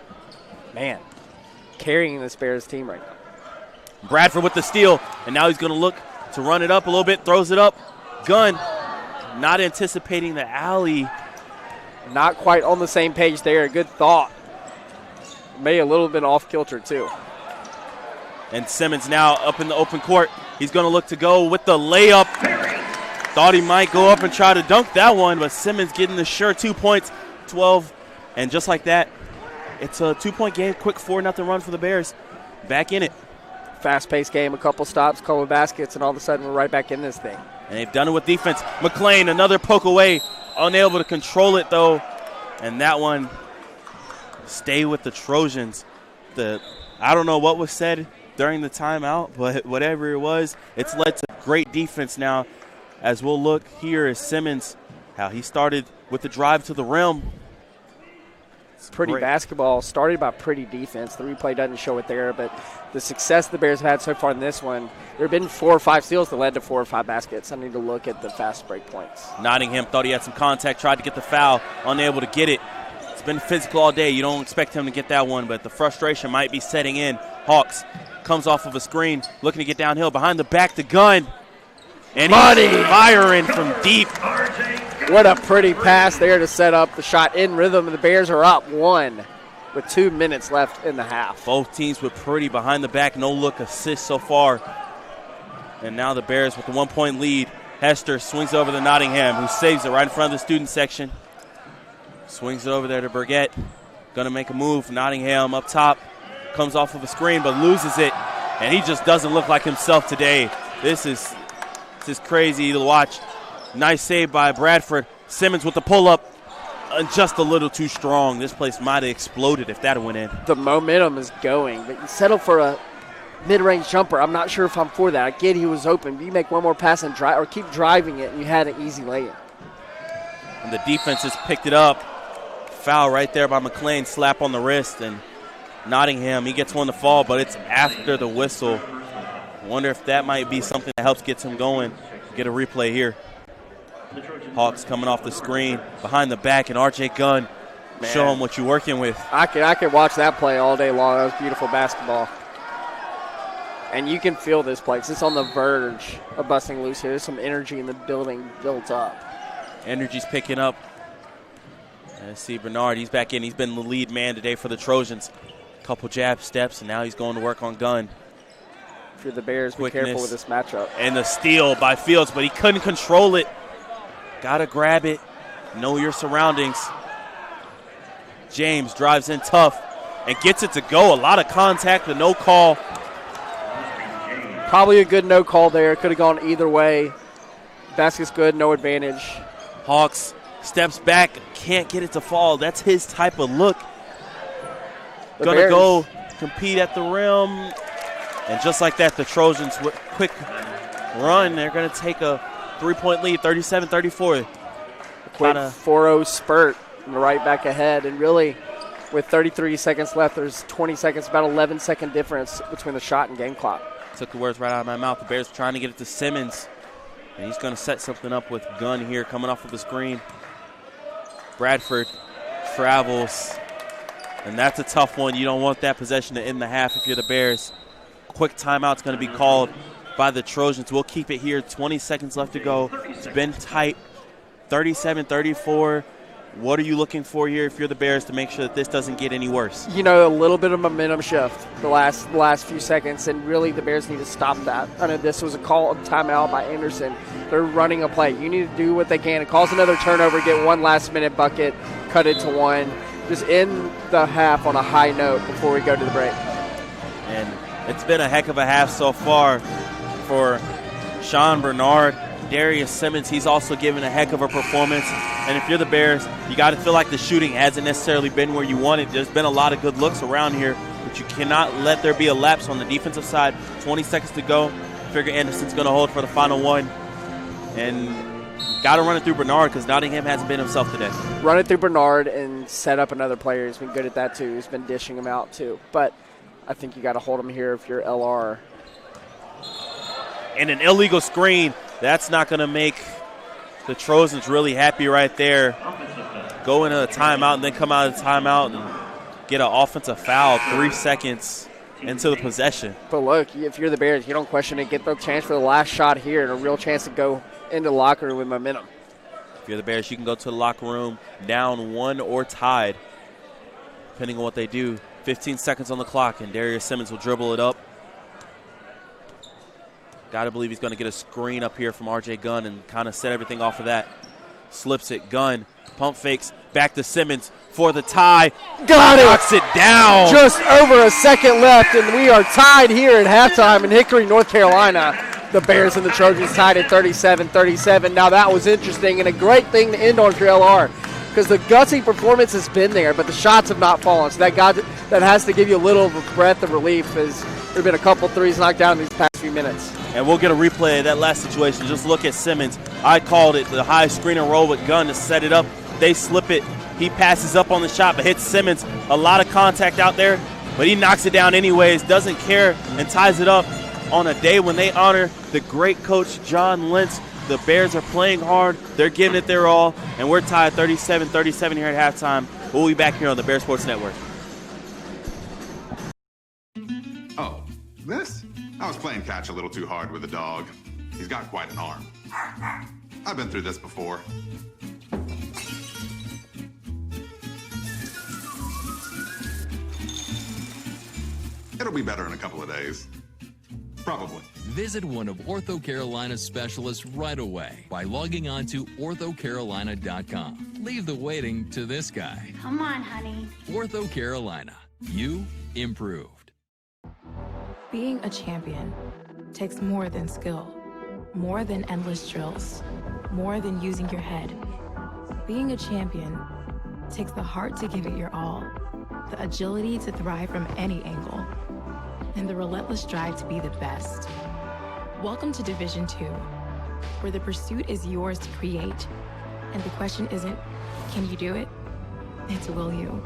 Man, carrying this Bears team right now. Bradford with the steal, and now he's going to look to run it up a little bit, throws it up. Gunn not anticipating the alley. Not quite on the same page there. Good thought. May a little bit off kilter too. And Simmons now up in the open court. He's going to look to go with the layup. Thought he might go up and try to dunk that one, but Simmons getting the sure 2 points, 12. And just like that, it's a 2-point game, quick 4-0 run for the Bears. Back in it. Fast-paced game, a couple stops, couple baskets, and all of a sudden we're right back in this thing. And they've done it with defense. McLean, another poke away, unable to control it though. And that one stay with the Trojans. I don't know what was said during the timeout, but whatever it was, it's led to great defense now. As we'll look here as Simmons, how he started with the drive to the rim. It's pretty great basketball, started by pretty defense. The replay doesn't show it there, but the success the Bears have had so far in this one, there have been 4 or 5 steals that led to 4 or 5 baskets. I need to look at the fast break points. Nottingham thought he had some contact, tried to get the foul, unable to get it. It's been physical all day. You don't expect him to get that one, but the frustration might be setting in. Hawks comes off of a screen, looking to get downhill. Behind the back to Gunn. And he's firing from deep. What a pretty pass there to set up the shot in rhythm. And the Bears are up 1 with 2 minutes left in the half. Both teams with pretty behind the back, no look assist so far. And now the Bears with the 1-point lead. Hester swings over to Nottingham, who saves it right in front of the student section. Swings it over there to Burgett. Going to make a move. Nottingham up top. Comes off of a screen, but loses it. and he just doesn't look like himself today. This is crazy to watch. Nice save by Bradford. Simmons with the pull-up, just a little too strong. This place might have exploded if that went in. The momentum is going, but you settle for a mid-range jumper. I'm not sure if I'm for that. I get he was open, but you make one more pass and drive, or keep driving it, and you had an easy lay-in. And the defense has picked it up. Foul right there by McLean, slap on the wrist, and Nottingham, he gets one to fall, but it's after the whistle. Wonder if that might be something that helps get him going. Get a replay here. Hawks coming off the screen, behind the back, and RJ Gunn, show him what you're working with. I could watch that play all day long. That was beautiful basketball. And you can feel this place. It's on the verge of busting loose here. There's some energy in the building built up. Energy's picking up. And see Bernard, he's back in. He's been the lead man today for the Trojans. Couple jab steps, and now he's going to work on Gunn. If you're the Bears, be careful with this matchup. And the steal by Fields, but he couldn't control it. Got to grab it. Know your surroundings. James drives in tough and gets it to go. A lot of contact, but no call. Probably a good no call there. Could have gone either way. Basket's good, no advantage. Hawks steps back, can't get it to fall. That's his type of look. Going to go compete at the rim. And just like that, the Trojans with quick run, they're going to take a 3-point lead, 37-34. Quick 4-0 spurt and right back ahead. And really, with 33 seconds left, there's 20 seconds, about 11-second difference between the shot and game clock. Took the words right out of my mouth. The Bears trying to get it to Simmons. And he's going to set something up with Gunn here coming off of the screen. Bradford travels. And that's a tough one. You don't want that possession to end the half if you're the Bears. Quick timeout's going to be called by the Trojans. We'll keep it here. 20 seconds left to go. It's been tight. 37-34. What are you looking for here if you're the Bears to make sure that this doesn't get any worse? You know, a little bit of momentum shift the last few seconds, and really the Bears need to stop that. I know this was a call of timeout by Anderson. They're running a play. You need to do what they can. It calls another turnover, get one last-minute bucket, cut it to one. Just end the half on a high note before we go to the break. And it's been a heck of a half so far for Sean Bernard. Darius Simmons, he's also given a heck of a performance. And if you're the Bears, you got to feel like the shooting hasn't necessarily been where you want it. There's been a lot of good looks around here, but you cannot let there be a lapse on the defensive side. 20 seconds to go. Figure Anderson's going to hold for the final one. And got to run it through Bernard because Nottingham hasn't been himself today. Run it through Bernard and set up another player. He's been good at that too. He's been dishing him out too. But I think you got to hold him here if you're LR. And an illegal screen. That's not going to make the Trojans really happy right there. Go into a timeout and then come out of the timeout and get an offensive foul 3 seconds into the possession. But look, if you're the Bears, you don't question it. Get the chance for the last shot here and a real chance to go into the locker room with momentum. If you're the Bears, you can go to the locker room down one or tied, depending on what they do. 15 seconds on the clock, and Darius Simmons will dribble it up. Got to believe he's going to get a screen up here from RJ Gunn and kind of set everything off of that. Slips it, Gunn, pump fakes, back to Simmons for the tie. Got it! Knocks it down. Just over a second left, and we are tied here at halftime in Hickory, North Carolina. The Bears and the Trojans tied at 37-37. Now that was interesting and a great thing to end on for LR because the gutsy performance has been there, but the shots have not fallen. So that has to give you a little of a breath of relief as there have been a couple threes knocked down in these past few minutes. And we'll get a replay of that last situation. Just look at Simmons. I called it the high screen and roll with Gunn to set it up. They slip it. He passes up on the shot but hits Simmons. A lot of contact out there, but he knocks it down anyways, doesn't care, and ties it up on a day when they honor the great coach John Lentz. The Bears are playing hard. They're giving it their all, and we're tied 37-37 here at halftime. We'll be back here on the Bears Sports Network. Oh, this? I was playing catch a little too hard with the dog. He's got quite an arm. I've been through this before. It'll be better in a couple of days. Probably. Visit one of Ortho Carolina's specialists right away by logging on to orthocarolina.com. Leave the waiting to this guy. Come on, honey. Ortho Carolina. You improved. Being a champion takes more than skill, more than endless drills, more than using your head. Being a champion takes the heart to give it your all, the agility to thrive from any angle, and the relentless drive to be the best. Welcome to Division II, where the pursuit is yours to create, and the question isn't, can you do it? It's will you?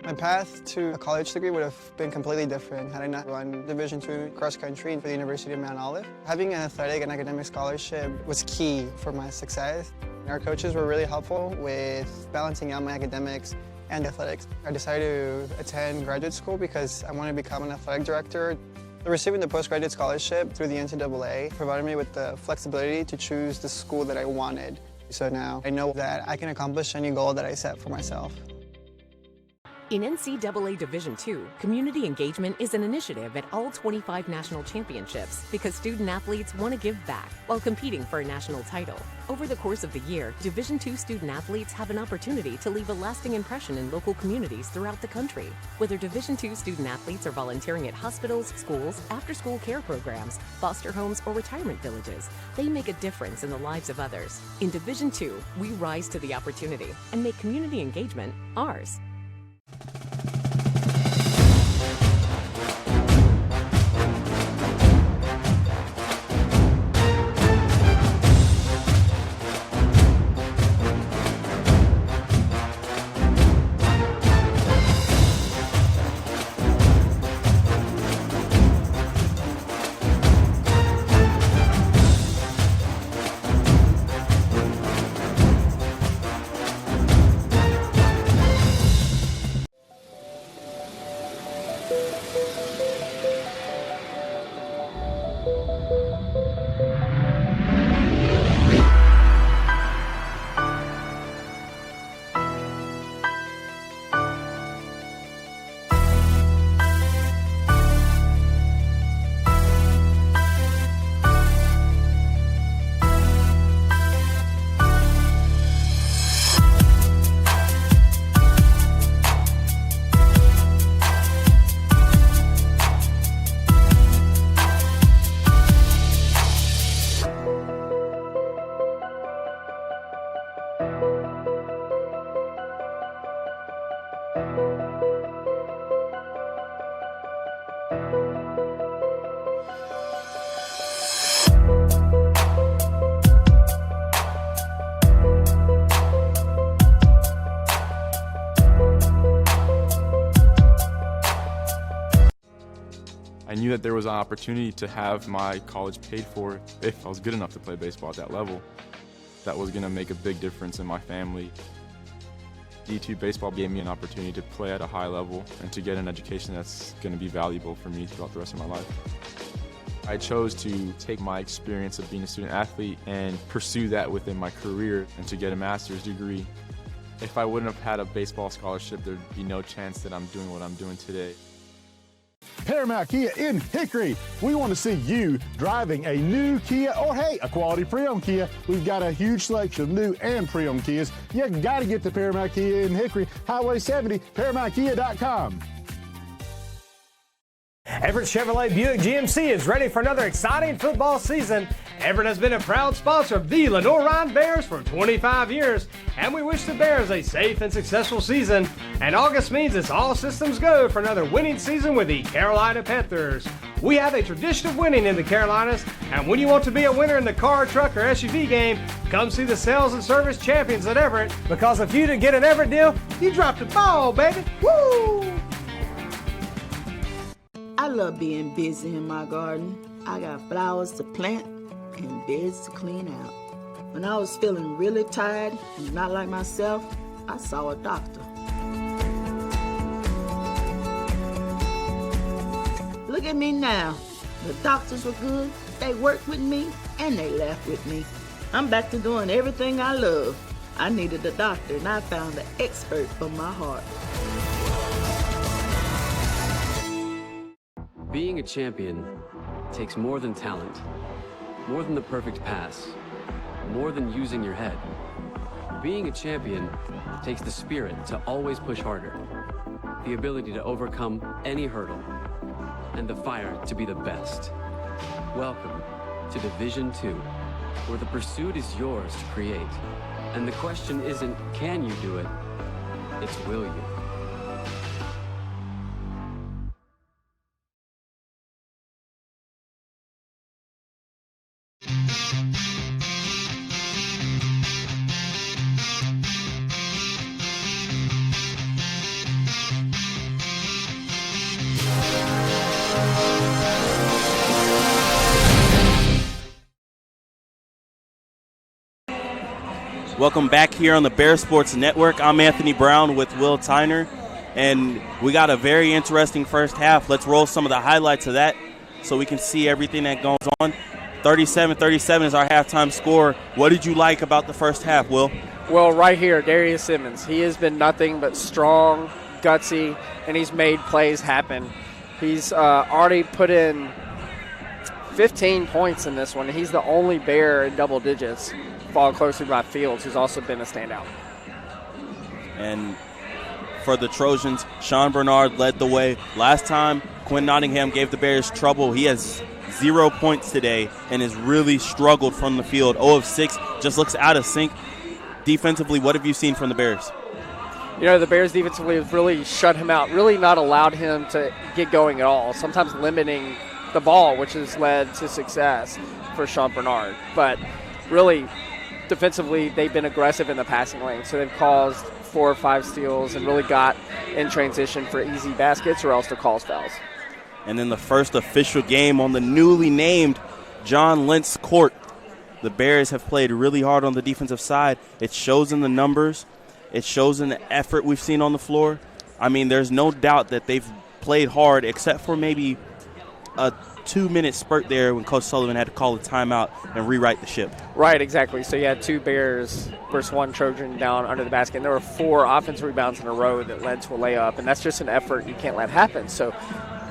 My path to a college degree would have been completely different had I not run Division II cross country for the University of Mount Olive. Having an athletic and academic scholarship was key for my success. Our coaches were really helpful with balancing out my academics and athletics. I decided to attend graduate school because I wanted to become an athletic director. Receiving the postgraduate scholarship through the NCAA provided me with the flexibility to choose the school that I wanted. So now I know that I can accomplish any goal that I set for myself. In NCAA Division II, community engagement is an initiative at all 25 national championships because student athletes want to give back while competing for a national title. Over the course of the year, Division II student athletes have an opportunity to leave a lasting impression in local communities throughout the country. Whether Division II student athletes are volunteering at hospitals, schools, after-school care programs, foster homes, or retirement villages, they make a difference in the lives of others. In Division II, we rise to the opportunity and make community engagement ours. I knew that there was an opportunity to have my college paid for if I was good enough to play baseball at that level. That was going to make a big difference in my family. D2 baseball gave me an opportunity to play at a high level and to get an education that's going to be valuable for me throughout the rest of my life. I chose to take my experience of being a student athlete and pursue that within my career and to get a master's degree. If I wouldn't have had a baseball scholarship, there'd be no chance that I'm doing what I'm doing today. Paramount Kia in Hickory. We want to see you driving a new Kia or, hey, a quality pre-owned Kia. We've got a huge selection of new and pre-owned Kias. You got to get to Paramount Kia in Hickory, Highway 70, ParamountKia.com. Everett Chevrolet Buick GMC is ready for another exciting football season. Everett has been a proud sponsor of the Lenoir-Rhyne Bears for 25 years, and we wish the Bears a safe and successful season. And August means it's all systems go for another winning season with the Carolina Panthers. We have a tradition of winning in the Carolinas, and when you want to be a winner in the car, truck, or SUV game, come see the sales and service champions at Everett, because if you didn't get an Everett deal, you dropped the ball, baby. Woo! I love being busy in my garden. I got flowers to plant, and beds to clean out. When I was feeling really tired and not like myself, I saw a doctor. Look at me now. The doctors were good, they worked with me, and they laughed with me. I'm back to doing everything I love. I needed a doctor, and I found the expert for my heart. Being a champion takes more than talent, more than the perfect pass, more than using your head. Being a champion takes the spirit to always push harder, the ability to overcome any hurdle, and the fire to be the best. Welcome to Division 2, where the pursuit is yours to create. And the question isn't, can you do it? It's, will you? Welcome back here on the Bear Sports Network. I'm Anthony Brown with Will Tyner, and we got a very interesting first half. Let's roll some of the highlights of that so we can see everything that goes on. 37-37 is our halftime score. What did you like about the first half, Will? Well, right here, Darius Simmons. He has been nothing but strong, gutsy, and he's made plays happen. He's already put in 15 points in this one. He's the only Bear in double digits, followed closely by Fields, who's also been a standout. And for the Trojans, Sean Bernard led the way. Last time, Quinn Nottingham gave the Bears trouble. He has 0 points today and has really struggled from the field. 0 of 6, just looks out of sync. Defensively, what have you seen from the Bears? You know, the Bears defensively have really shut him out, really not allowed him to get going at all, sometimes limiting the ball, which has led to success for Sean Bernard. But really, defensively, they've been aggressive in the passing lane, so they've caused 4 or 5 steals and really got in transition for easy baskets or else to cause fouls. And then the first official game on the newly named John Lentz court. The Bears have played really hard on the defensive side. It shows in the numbers. It shows in the effort we've seen on the floor. I mean, there's no doubt that they've played hard, except for maybe a 2-minute spurt there when Coach Sullivan had to call a timeout and rewrite the ship. Right, exactly. So you had 2 Bears versus 1 Trojan down under the basket. And there were 4 offensive rebounds in a row that led to a layup, and that's just an effort you can't let happen. So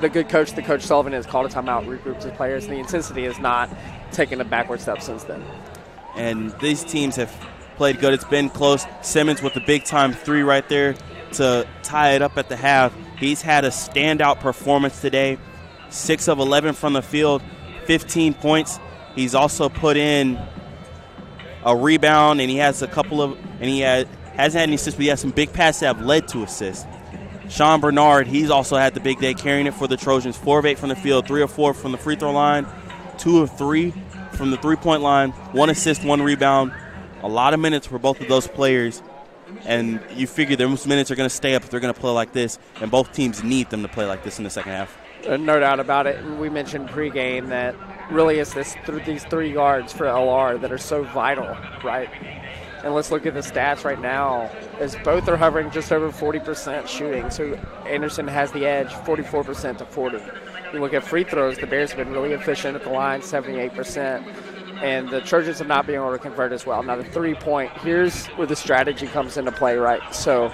the good coach, the Coach Sullivan, has called a timeout, regrouped his players, and the intensity has not taken a backward step since then. And these teams have played good. It's been close. Simmons with the big-time 3 right there to tie it up at the half. He's had a standout performance today. 6 of 11 from the field, 15 points. He's also put in a rebound, and he has a couple of, and he hasn't had any assists, but he has some big passes that have led to assists. Sean Bernard, he's also had the big day, carrying it for the Trojans. 4 of 8 from the field, 3 of 4 from the free throw line, 2 of 3 from the three-point line, 1 assist, 1 rebound. A lot of minutes for both of those players, and you figure those minutes are going to stay up if they're going to play like this, and both teams need them to play like this in the second half. No doubt about it. And we mentioned pregame that really it's these 3 guards for LR that are so vital, right? And let's look at the stats right now, as both are hovering just over 40% shooting. So Anderson has the edge, 44% to 40. You look at free throws, the Bears have been really efficient at the line, 78%. And the Trojans have not been able to convert as well. Now the 3-point, here's where the strategy comes into play, right? So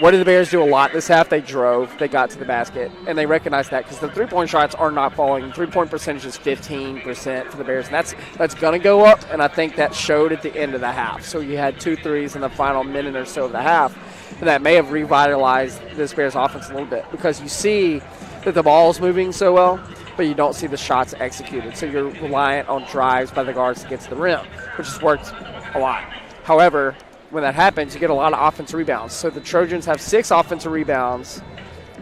what did the Bears do a lot this half? They drove, they got to the basket, and they recognized that because the 3-point shots are not falling. The 3-point percentage is 15% for the Bears, and that's going to go up, and I think that showed at the end of the half. So you had 2 threes in the final minute or so of the half, and that may have revitalized this Bears offense a little bit because you see that the ball's moving so well, but you don't see the shots executed. So you're reliant on drives by the guards to get to the rim, which has worked a lot. However, when that happens, you get a lot of offensive rebounds. So the Trojans have 6 offensive rebounds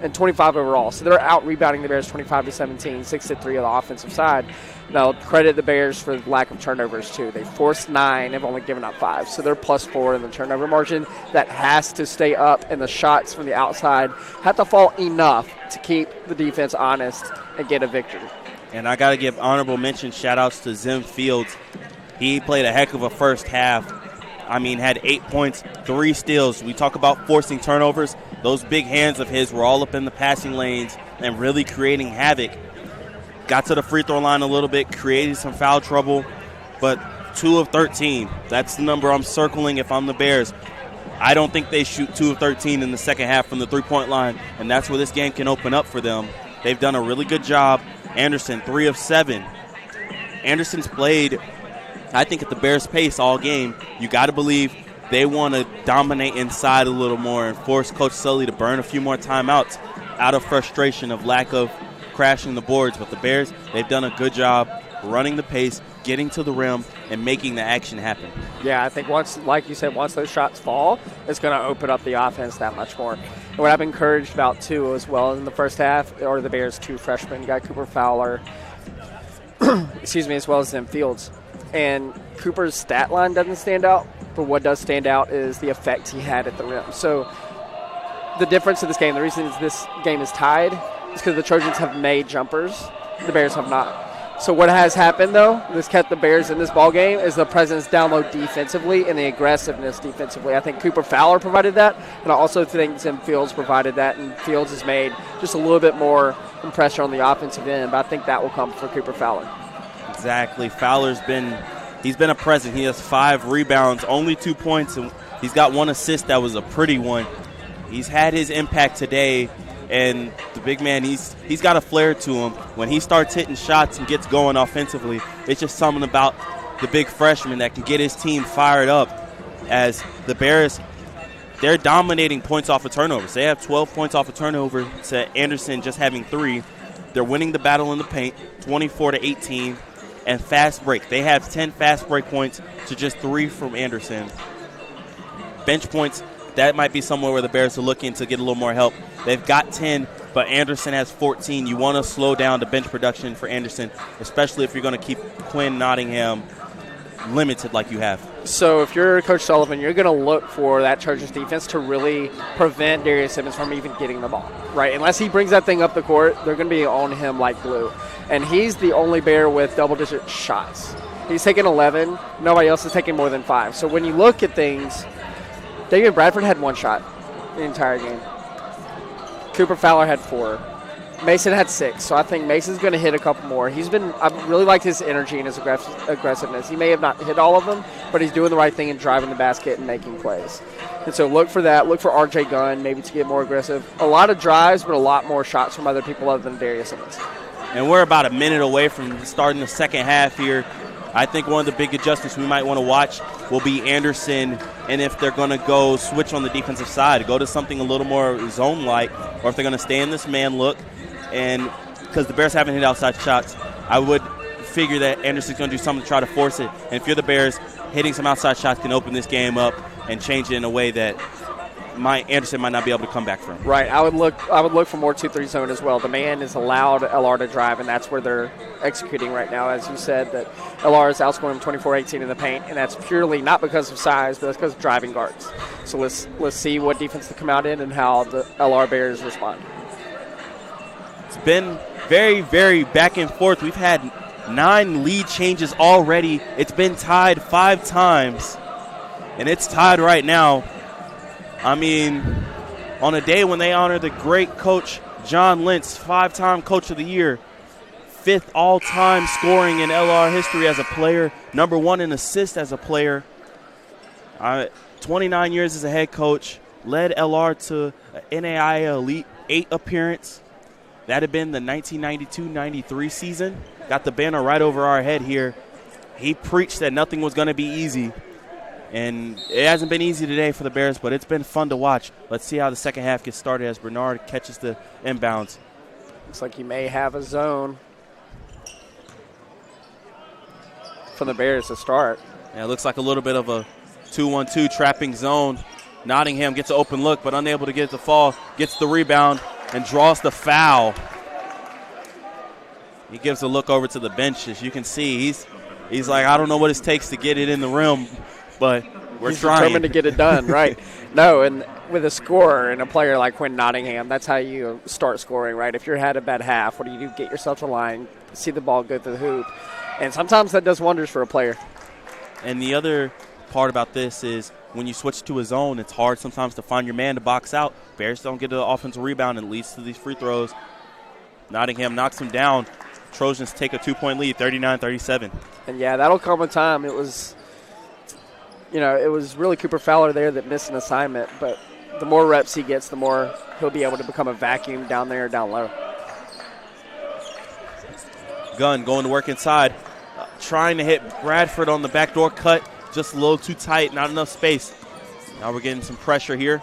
and 25 overall. So they're out-rebounding the Bears 25-17, 6-3 on the offensive side. Now, credit the Bears for the lack of turnovers, too. They forced 9, have only given up 5. So they're +4 in the turnover margin. That has to stay up, and the shots from the outside have to fall enough to keep the defense honest and get a victory. And I got to give honorable mention, shout-outs to Zim Fields. He played a heck of a first half. I mean, had 8 points, 3 steals. We talk about forcing turnovers. Those big hands of his were all up in the passing lanes and really creating havoc. Got to the free throw line a little bit, created some foul trouble, but 2 of 13. That's the number I'm circling if I'm the Bears. I don't think they shoot 2 of 13 in the second half from the three-point line, and that's where this game can open up for them. They've done a really good job. Anderson, 3 of 7. Anderson's played, I think, at the Bears' pace all game. You got to believe they want to dominate inside a little more and force Coach Sully to burn a few more timeouts out of frustration of lack of crashing the boards. But the Bears, they've done a good job running the pace, getting to the rim, and making the action happen. Yeah, I think once, like you said, once those shots fall, it's going to open up the offense that much more. And what I'm encouraged about, too, as well in the first half, are the Bears' 2 freshmen. You got Cooper Fowler, as well as Zim Fields. And Cooper's stat line doesn't stand out, but what does stand out is the effect he had at the rim. So the difference in this game, the reason this game is tied, is because the Trojans have made jumpers. The Bears have not. So what has happened, though, this kept the Bears in this ball game, is the presence down low defensively and the aggressiveness defensively. I think Cooper Fowler provided that, and I also think Zim Fields provided that, and Fields has made just a little bit more pressure on the offensive end, but I think that will come for Cooper Fowler. Exactly. Fowler's been a presence. He has 5 rebounds, only 2 points, and he's got 1 assist that was a pretty one. He's had his impact today. And the big man, he's got a flair to him. When he starts hitting shots and gets going offensively, it's just something about the big freshman that can get his team fired up. As the Bears, they're dominating points off of turnovers. They have 12 points off of turnover to Anderson just having 3. They're winning the battle in the paint, 24-18, and fast break. They have 10 fast break points to just 3 from Anderson. Bench points, that might be somewhere where the Bears are looking to get a little more help. They've got 10, but Anderson has 14. You want to slow down the bench production for Anderson, especially if you're going to keep Quinn Nottingham limited like you have. So if you're Coach Sullivan, you're going to look for that Chargers defense to really prevent Darius Simmons from even getting the ball, right? Unless he brings that thing up the court, they're going to be on him like glue. And he's the only Bear with double-digit shots. He's taken 11. Nobody else is taking more than 5. So when you look at things, David Bradford had 1 shot the entire game. Cooper Fowler had 4. Mason had 6. So I think Mason's going to hit a couple more. I really like his energy and his aggressiveness. He may have not hit all of them, but he's doing the right thing and driving the basket and making plays. And so look for that. Look for R.J. Gunn maybe to get more aggressive. A lot of drives, but a lot more shots from other people other than Darius Simmons. And we're about a minute away from starting the second half here. I think one of the big adjustments we might want to watch will be Anderson, and if they're going to go switch on the defensive side, go to something a little more zone-like, or if they're going to stay in this man look. And because the Bears haven't hit outside shots, I would figure that Anderson's going to do something to try to force it. And if you're the Bears, hitting some outside shots can open this game up and change it in a way that Anderson might not be able to come back from. Right. I would look for more 2-3 zone as well. The man is allowed LR to drive, and that's where they're executing right now. As you said, that LR is outscoring him 24-18 in the paint, and that's purely not because of size, but that's because of driving guards. So let's see what defense they come out in and how the LR Bears respond. It's been very, very back and forth. We've had 9 lead changes already. It's been tied 5 times, and it's tied right now. I mean, on a day when they honor the great coach John Lentz, 5-time Coach of the Year, 5th all-time scoring in LR history as a player, number 1 in assists as a player, 29 years as a head coach, led LR to an NAIA Elite 8 appearance. That had been the 1992-93 season. Got the banner right over our head here. He preached that nothing was going to be easy. And it hasn't been easy today for the Bears, but it's been fun to watch. Let's see how the second half gets started as Bernard catches the inbounds. Looks like he may have a zone for the Bears to start. Yeah, it looks like a little bit of a 2-1-2 trapping zone. Nottingham gets an open look, but unable to get it to fall. Gets the rebound and draws the foul. He gives a look over to the bench. As you can see, he's like, I don't know what it takes to get it in the rim, but we're He's trying. determined to get it done, right? No, and with a scorer and a player like Quinn Nottingham, that's how you start scoring, right? If you had a bad half, what do? Get yourself to the line, see the ball go through the hoop. And sometimes that does wonders for a player. And the other part about this is when you switch to a zone, it's hard sometimes to find your man to box out. Bears don't get the offensive rebound, and it leads to these free throws. Nottingham knocks him down. Trojans take a 2-point lead, 39-37. And, yeah, that'll come with time. It was, it was really Cooper Fowler there that missed an assignment. But the more reps he gets, the more he'll be able to become a vacuum down there, down low. Gunn going to work inside, trying to hit Bradford on the backdoor cut. Just a little too tight, not enough space. Now we're getting some pressure here.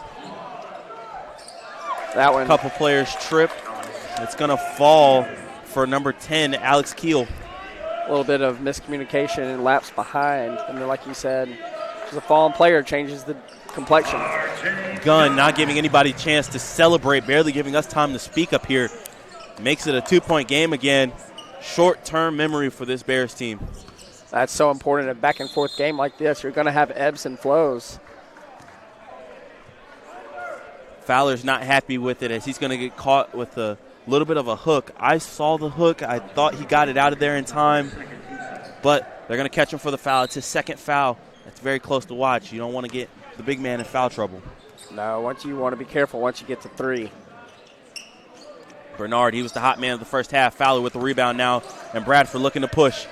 That one. A couple players trip. It's going to fall for number 10, Alex Keel. A little bit of miscommunication and lapse behind. And then, like you said, the fallen player changes the complexion. Gunn not giving anybody a chance to celebrate, barely giving us time to speak up here. Makes it a 2-point game again. Short-term memory for this Bears team. That's so important. A back-and-forth game like this, you're going to have ebbs and flows. Fowler's not happy with it as he's going to get caught with a little bit of a hook. I saw the hook. I thought he got it out of there in time. But they're going to catch him for the foul. It's his second foul. That's very close to watch. You don't want to get the big man in foul trouble. No, you want to be careful once you get to 3. Bernard, he was the hot man of the first half. Fowler with the rebound now. And Bradford looking to push.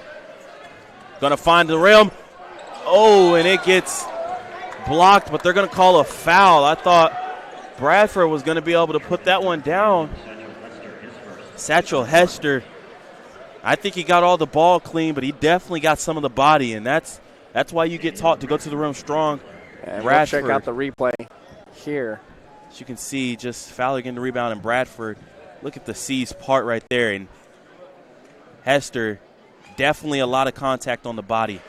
Going to find the rim. Oh, and it gets blocked, but they're going to call a foul. I thought Bradford was going to be able to put that one down. Satchel Hester, I think he got all the ball clean, but he definitely got some of the body, and that's why you get taught to go to the rim strong. And we'll check out the replay here. As you can see, just Fowler getting the rebound, and Bradford, look at the C's part right there. And Hester, definitely a lot of contact on the body.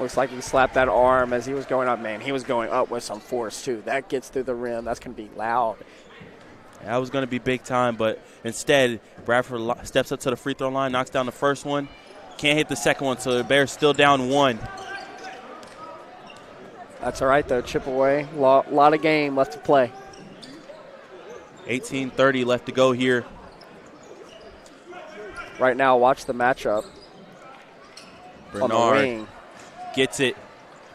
Looks like he slapped that arm as he was going up. Man, he was going up with some force, too. That gets through the rim. That's going to be loud. That was going to be big time, but instead, Bradford steps up to the free throw line, knocks down the first one. Can't hit the second one, so the Bears still down 1. That's all right, though. Chip away. Lot of game left to play. 18:30 left to go here. Right now, watch the matchup. Bernard on the wing. Gets it.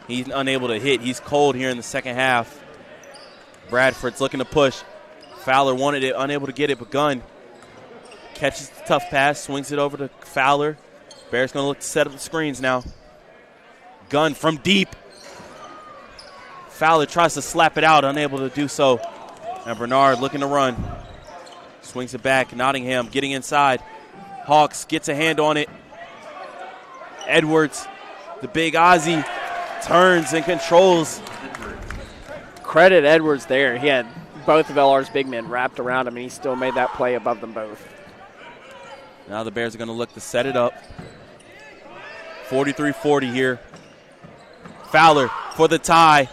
He's unable to hit. He's cold here in the second half. Bradford's looking to push. Fowler wanted it, unable to get it, but Gunn catches the tough pass, swings it over to Fowler. Bears going to look to set up the screens now. Gunn from deep. Fowler tries to slap it out, unable to do so. And Bernard looking to run. Swings it back. Nottingham getting inside. Hawks gets a hand on it. Edwards, the big Aussie, turns and controls. Credit Edwards there. He had both of LR's big men wrapped around him, and he still made that play above them both. Now the Bears are going to look to set it up. 43-40 here. Fowler for the tie.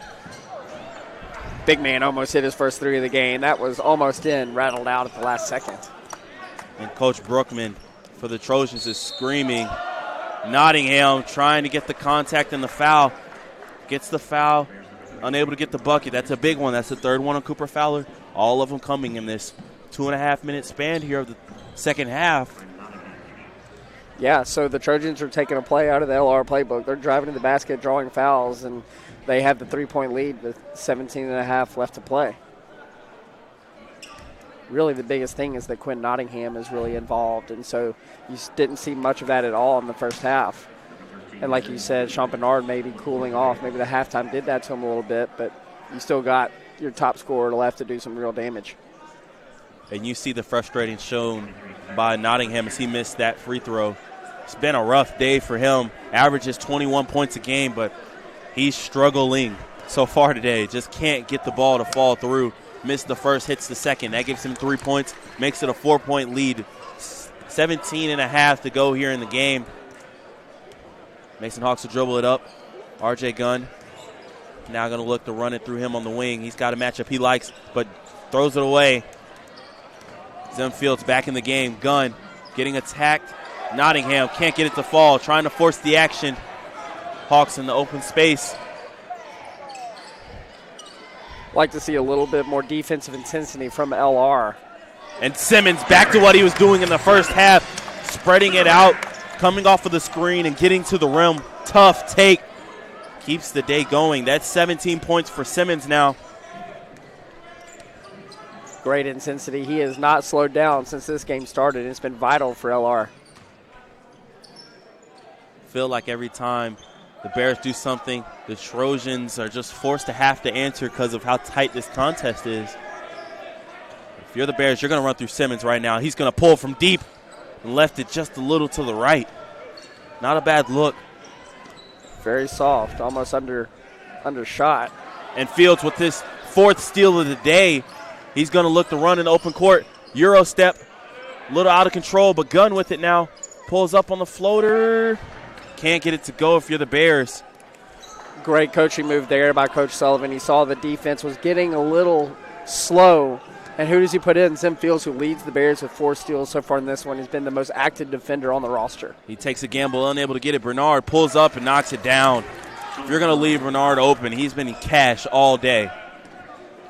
Big man almost hit his first 3 of the game. That was almost in, rattled out at the last second. And Coach Brookman for the Trojans is screaming. Nottingham trying to get the contact and the foul. Gets the foul. Unable to get the bucket. That's a big one. That's the third one on Cooper Fowler. All of them coming in this 2.5-minute span here of the second half. Yeah, so the Trojans are taking a play out of the LR playbook. They're driving to the basket, drawing fouls, and they have the 3-point lead with 17.5 left to play. Really the biggest thing is that Quinn Nottingham is really involved, and so you didn't see much of that at all in the first half. And like you said, Sean Bernard may be cooling off. Maybe the halftime did that to him a little bit, but you still got your top scorer left to do some real damage. And you see the frustration shown by Nottingham as he missed that free throw. It's been a rough day for him. Averages 21 points a game, but he's struggling so far today. Just can't get the ball to fall through. Missed the first, hits the second. That gives him 3 points, makes it a 4-point lead. 17.5 to go here in the game. Mason Hawks will dribble it up. RJ Gunn now going to look to run it through him on the wing. He's got a matchup he likes, but throws it away. Zim Fields back in the game. Gunn getting attacked. Nottingham can't get it to fall, trying to force the action. Hawks in the open space. Like to see a little bit more defensive intensity from LR. And Simmons back to what he was doing in the first half. spreading it out, coming off of the screen and getting to the rim. Tough take. Keeps the day going. That's 17 points for Simmons now. Great intensity. He has not slowed down since this game started. It's been vital for LR. Feel like every time the Bears do something, the Trojans are just forced to have to answer because of how tight this contest is. If you're the Bears, you're going to run through Simmons right now. He's going to pull from deep and left it just a little to the right. Not a bad look. Very soft, almost undershot. And Fields with his 4th steal of the day. He's going to look to run in open court. Euro step, a little out of control, but Gunn with it now. Pulls up on the floater. Can't get it to go if you're the Bears. Great coaching move there by Coach Sullivan. He saw the defense was getting a little slow. And who does he put in? Zim Fields, who leads the Bears with 4 steals so far in this one. He's been the most active defender on the roster. He takes a gamble, unable to get it. Bernard pulls up and knocks it down. If you're going to leave Bernard open, he's been in cash all day.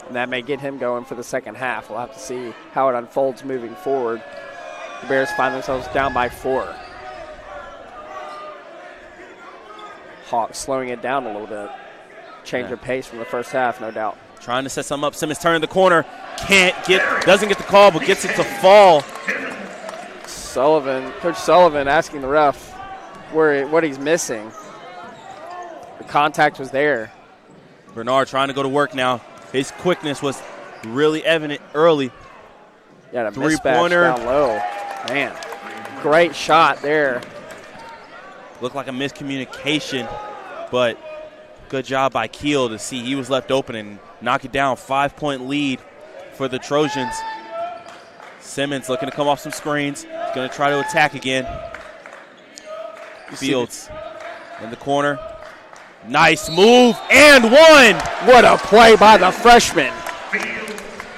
And that may get him going for the second half. We'll have to see how it unfolds moving forward. The Bears find themselves down by 4. Hawks slowing it down a little bit. Change of pace from the first half, no doubt. Trying to set something up. Simmons turning the corner. Doesn't get the call, but gets it to fall. Coach Sullivan asking the ref what he's missing. The contact was there. Bernard trying to go to work now. His quickness was really evident early. Yeah, a three-pointer down low. Man, great shot there. Looked like a miscommunication, but good job by Keel to see he was left open and knock it down. 5-point lead for the Trojans. Simmons looking to come off some screens. He's going to try to attack again. Fields in the corner. Nice move and one. What a play by the freshman.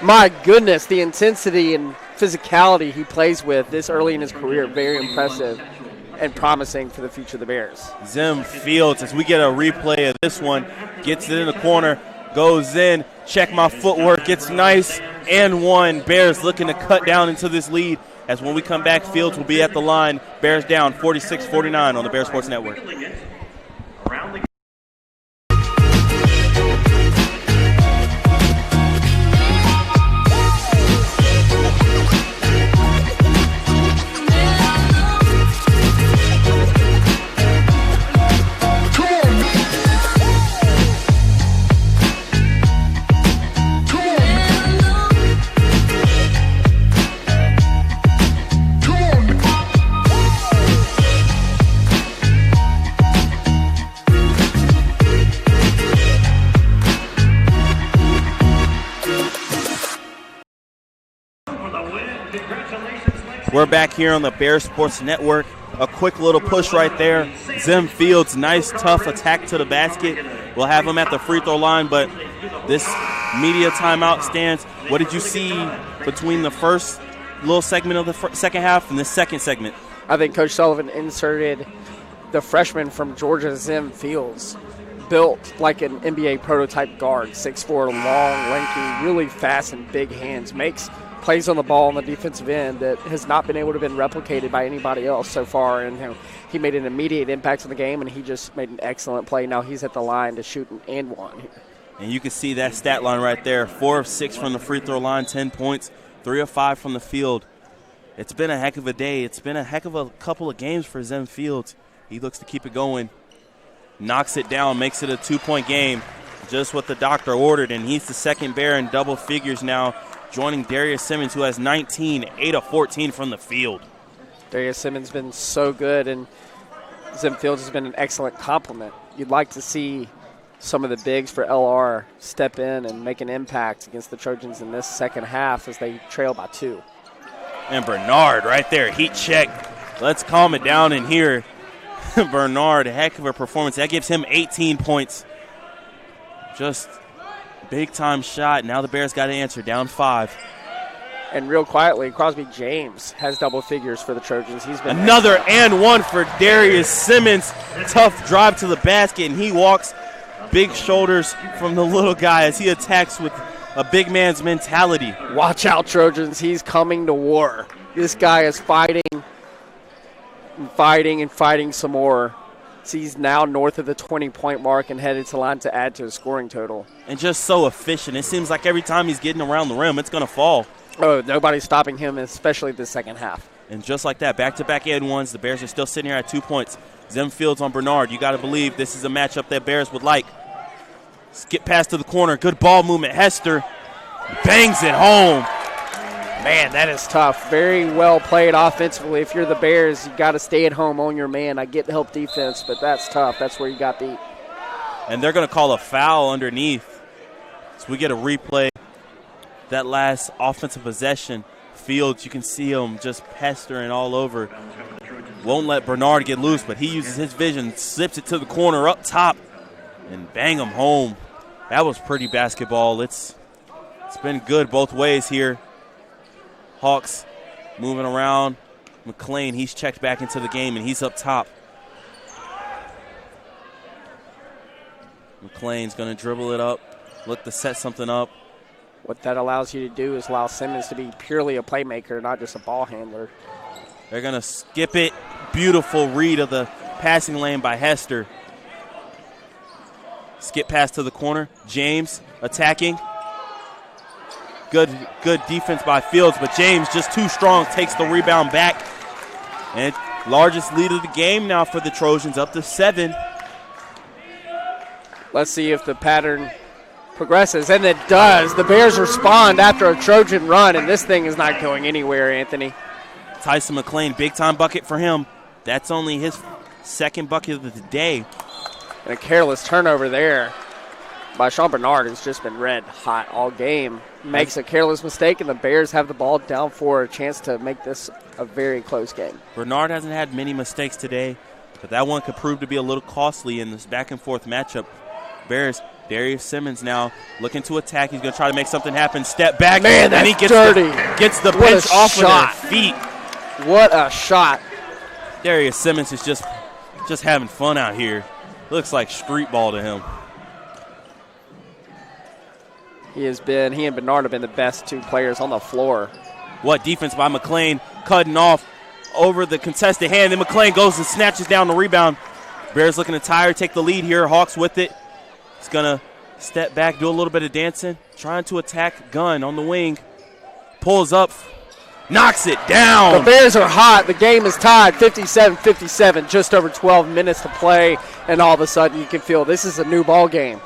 My goodness, the intensity and physicality he plays with this early in his career, very impressive and promising for the future of the Bears. Zim Fields, as we get a replay of this one, gets it in the corner, goes in, check my footwork, gets nice and one. Bears looking to cut down into this lead. As when we come back, Fields will be at the line. Bears down 46-49 on the Bears Sports Network. We're back here on the Bears Sports Network. A quick little push right there. Zim Fields, nice, tough attack to the basket. We'll have him at the free throw line, but this media timeout stands. What did you see between the first little segment of the second half and the second segment? I think Coach Sullivan inserted the freshman from Georgia, Zim Fields, built like an NBA prototype guard, 6'4", long, lanky, really fast and big hands, plays on the ball on the defensive end that has not been able to be replicated by anybody else so far. And he made an immediate impact on the game, and he just made an excellent play. Now he's at the line to shoot an and one. And you can see that stat line right there. 4 of 6 from the free throw line, 10 points, 3 of 5 from the field. It's been a heck of a day. It's been a heck of a couple of games for Zim Fields. He looks to keep it going. Knocks it down, makes it a 2-point game. Just what the doctor ordered, and he's the second Bear in double figures now, joining Darius Simmons, who has 19, 8 of 14 from the field. Darius Simmons has been so good, and Zim Fields has been an excellent complement. You'd like to see some of the bigs for LR step in and make an impact against the Trojans in this second half as they trail by 2. And Bernard right there, heat check. Let's calm it down in here. Bernard, heck of a performance. That gives him 18 points. Just big-time shot. Now the Bears got to answer, down 5. And real quietly, Crosby James has double figures for the Trojans. He's been another and one for Darius Simmons. Tough drive to the basket, and he walks big shoulders from the little guy as he attacks with a big man's mentality. Watch out, Trojans. He's coming to war. This guy is fighting and fighting some more. So he's now north of the 20-point mark and headed to line to add to his scoring total. And just so efficient. It seems like every time he's getting around the rim, it's going to fall. Oh, nobody's stopping him, especially the second half. And just like that, back-to-back and ones. The Bears are still sitting here at 2 points. Zim Fields on Bernard. You got to believe this is a matchup that Bears would like. Skip pass to the corner. Good ball movement. Hester bangs it home. Man, that is tough. Very well played offensively. If you're the Bears, you got to stay at home on your man. I get the help defense, but that's tough. That's where you got beat. And they're going to call a foul underneath. So we get a replay. That last offensive possession, Fields, you can see him just pestering all over. Won't let Bernard get loose, but he uses his vision, slips it to the corner up top, and bang him home. That was pretty basketball. It's been good both ways here. Hawks moving around. McLean, he's checked back into the game, and he's up top. McLean's going to dribble it up, look to set something up. What that allows you to do is allow Simmons to be purely a playmaker, not just a ball handler. They're going to skip it. Beautiful read of the passing lane by Hester. Skip pass to the corner. James attacking. Good defense by Fields, but James just too strong, takes the rebound back. And largest lead of the game now for the Trojans, up to 7. Let's see if the pattern progresses, and it does. The Bears respond after a Trojan run, and this thing is not going anywhere, Anthony. Tyson McLean, big-time bucket for him. That's only his second bucket of the day. And a careless turnover there by Sean Bernard, who's just been red hot all game. Makes a careless mistake, and the Bears have the ball down for a chance to make this a very close game. Bernard hasn't had many mistakes today, but that one could prove to be a little costly in this back-and-forth matchup. Bears, Darius Simmons now looking to attack. He's going to try to make something happen. Step back. Man, that's and he gets dirty. Gets the bench off of their feet. What a shot. Darius Simmons is just having fun out here. Looks like street ball to him. He and Bernard have been the best two players on the floor. What defense by McLean, cutting off over the contested hand. Then McLean goes and snatches down the rebound. Bears looking to tire, take the lead here. Hawks with it. He's going to step back, do a little bit of dancing, trying to attack Gunn on the wing. Pulls up, knocks it down. The Bears are hot. The game is tied 57-57, just over 12 minutes to play, and all of a sudden you can feel this is a new ball game.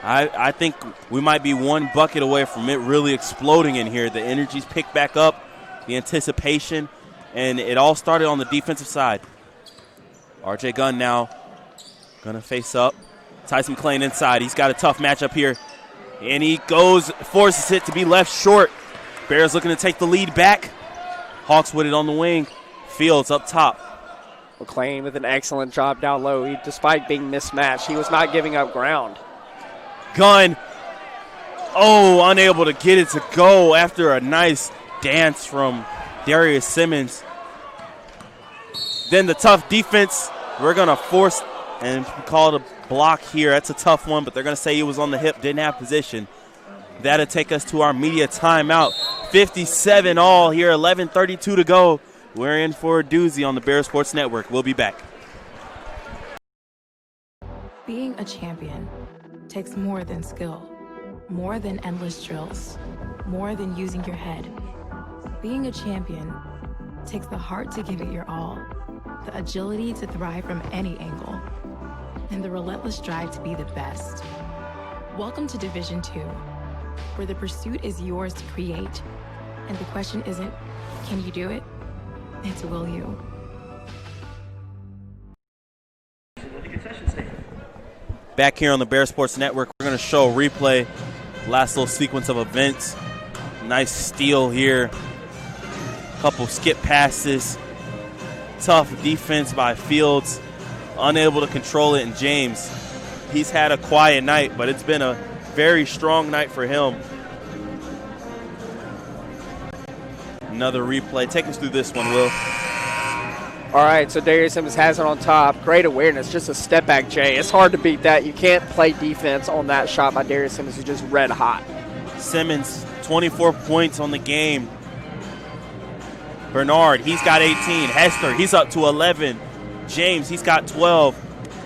I think we might be one bucket away from it really exploding in here. The energy's picked back up, the anticipation, and it all started on the defensive side. RJ Gunn now going to face up. Tyson McLean inside. He's got a tough matchup here, and he forces it to be left short. Bears looking to take the lead back. Hawks with it on the wing. Fields up top. McLean with an excellent job down low. Despite being mismatched, he was not giving up ground. Gunn, unable to get it to go after a nice dance from Darius Simmons. Then the tough defense, we're going to force and call it a block here. That's a tough one, but they're going to say he was on the hip, didn't have position. That'll take us to our media timeout. 57 all here, 11:32 to go. We're in for a doozy on the Bears Sports Network. We'll be back. Being a champion takes more than skill, more than endless drills, more than using your head. Being a champion takes the heart to give it your all, the agility to thrive from any angle, and the relentless drive to be the best. Welcome to Division II, where the pursuit is yours to create, and the question isn't, can you do it? It's will you. Back here on the Bears Sports Network, we're going to show a replay. Last little sequence of events. Nice steal here. Couple skip passes. Tough defense by Fields. Unable to control it. And James, he's had a quiet night, but it's been a very strong night for him. Another replay. Take us through this one, Will. All right, so Darius Simmons has it on top. Great awareness, just a step back, Jay. It's hard to beat that. You can't play defense on that shot by Darius Simmons, who's just red hot. Simmons, 24 points on the game. Bernard, he's got 18. Hester, he's up to 11. James, he's got 12.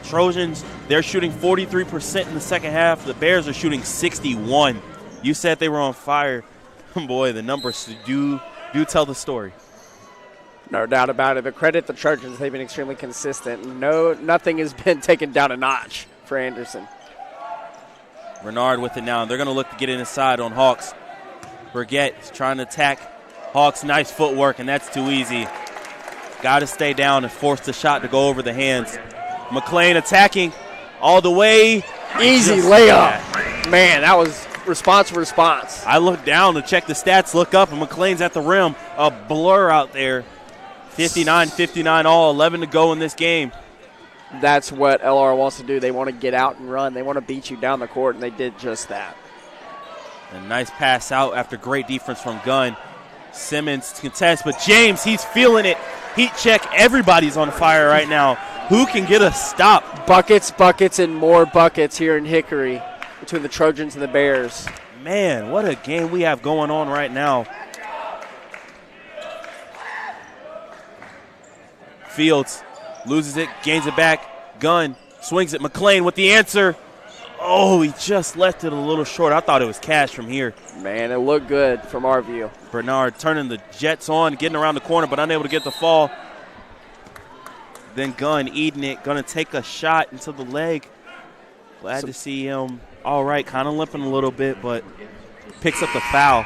Trojans, they're shooting 43% in the second half. The Bears are shooting 61. You said they were on fire. Boy, the numbers do tell the story. No doubt about it. But credit the Trojans. They've been extremely consistent. Nothing has been taken down a notch for Anderson. Bernard with it now. They're going to look to get it inside on Hawks. Burgett trying to attack Hawks. Nice footwork, and that's too easy. Got to stay down and force the shot to go over the hands. McLean attacking all the way. Easy layup. Man, that was response. I looked down to check the stats, look up, and McLean's at the rim. A blur out there. 59-59 all, 11 to go in this game. That's what LR wants to do. They want to get out and run. They want to beat you down the court, and they did just that. A nice pass out after great defense from Gunn. Simmons contest, but James, he's feeling it. Heat check. Everybody's on fire right now. Who can get a stop? Buckets, and more buckets here in Hickory between the Trojans and the Bears. Man, what a game we have going on right now. Fields loses it, gains it back. Gunn swings it. McLean with the answer. Oh, he just left it a little short. I thought it was cash from here. Man, it looked good from our view. Bernard turning the Jets on, getting around the corner, but unable to get the fall. Then Gunn eating it, going to take a shot into the leg. Glad to see him all right, kind of limping a little bit, but picks up the foul.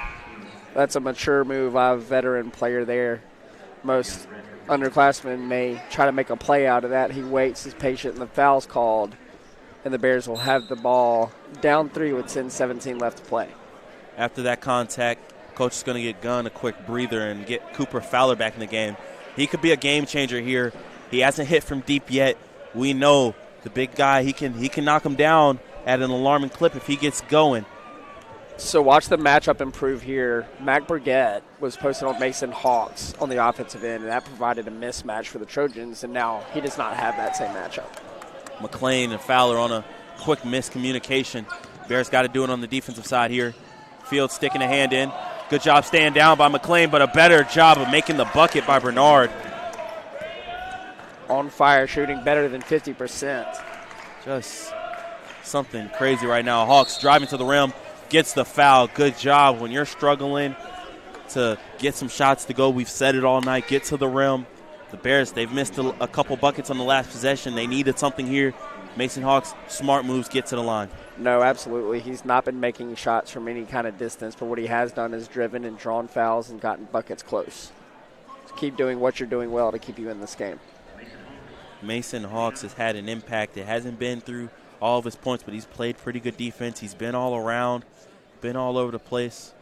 That's a mature move. I have a veteran player there. Most underclassmen may try to make a play out of that. He waits, is patient, and the foul's called. And the Bears will have the ball down 3 with 10:17 left to play. After that contact, coach is going to get Gunn a quick breather and get Cooper Fowler back in the game. He could be a game changer here. He hasn't hit from deep yet. We know the big guy, he can knock him down at an alarming clip if he gets going. So watch the matchup improve here. Mac Burgett was posted on Mason Hawks on the offensive end, and that provided a mismatch for the Trojans, and now he does not have that same matchup. McLean and Fowler on a quick miscommunication. Bears got to do it on the defensive side here. Fields sticking a hand in. Good job staying down by McLean, but a better job of making the bucket by Bernard. On fire, shooting better than 50%. Just something crazy right now. Hawks driving to the rim, gets the foul. Good job when you're struggling to get some shots to go. We've said it all night. Get to the rim. The Bears, they've missed a couple buckets on the last possession. They needed something here. Mason Hawks, smart moves, get to the line. No, absolutely. He's not been making shots from any kind of distance, but what he has done is driven and drawn fouls and gotten buckets close. So keep doing what you're doing well to keep you in this game. Mason Hawks has had an impact. It hasn't been through all of his points, but he's played pretty good defense. He's been all around, been all over the place.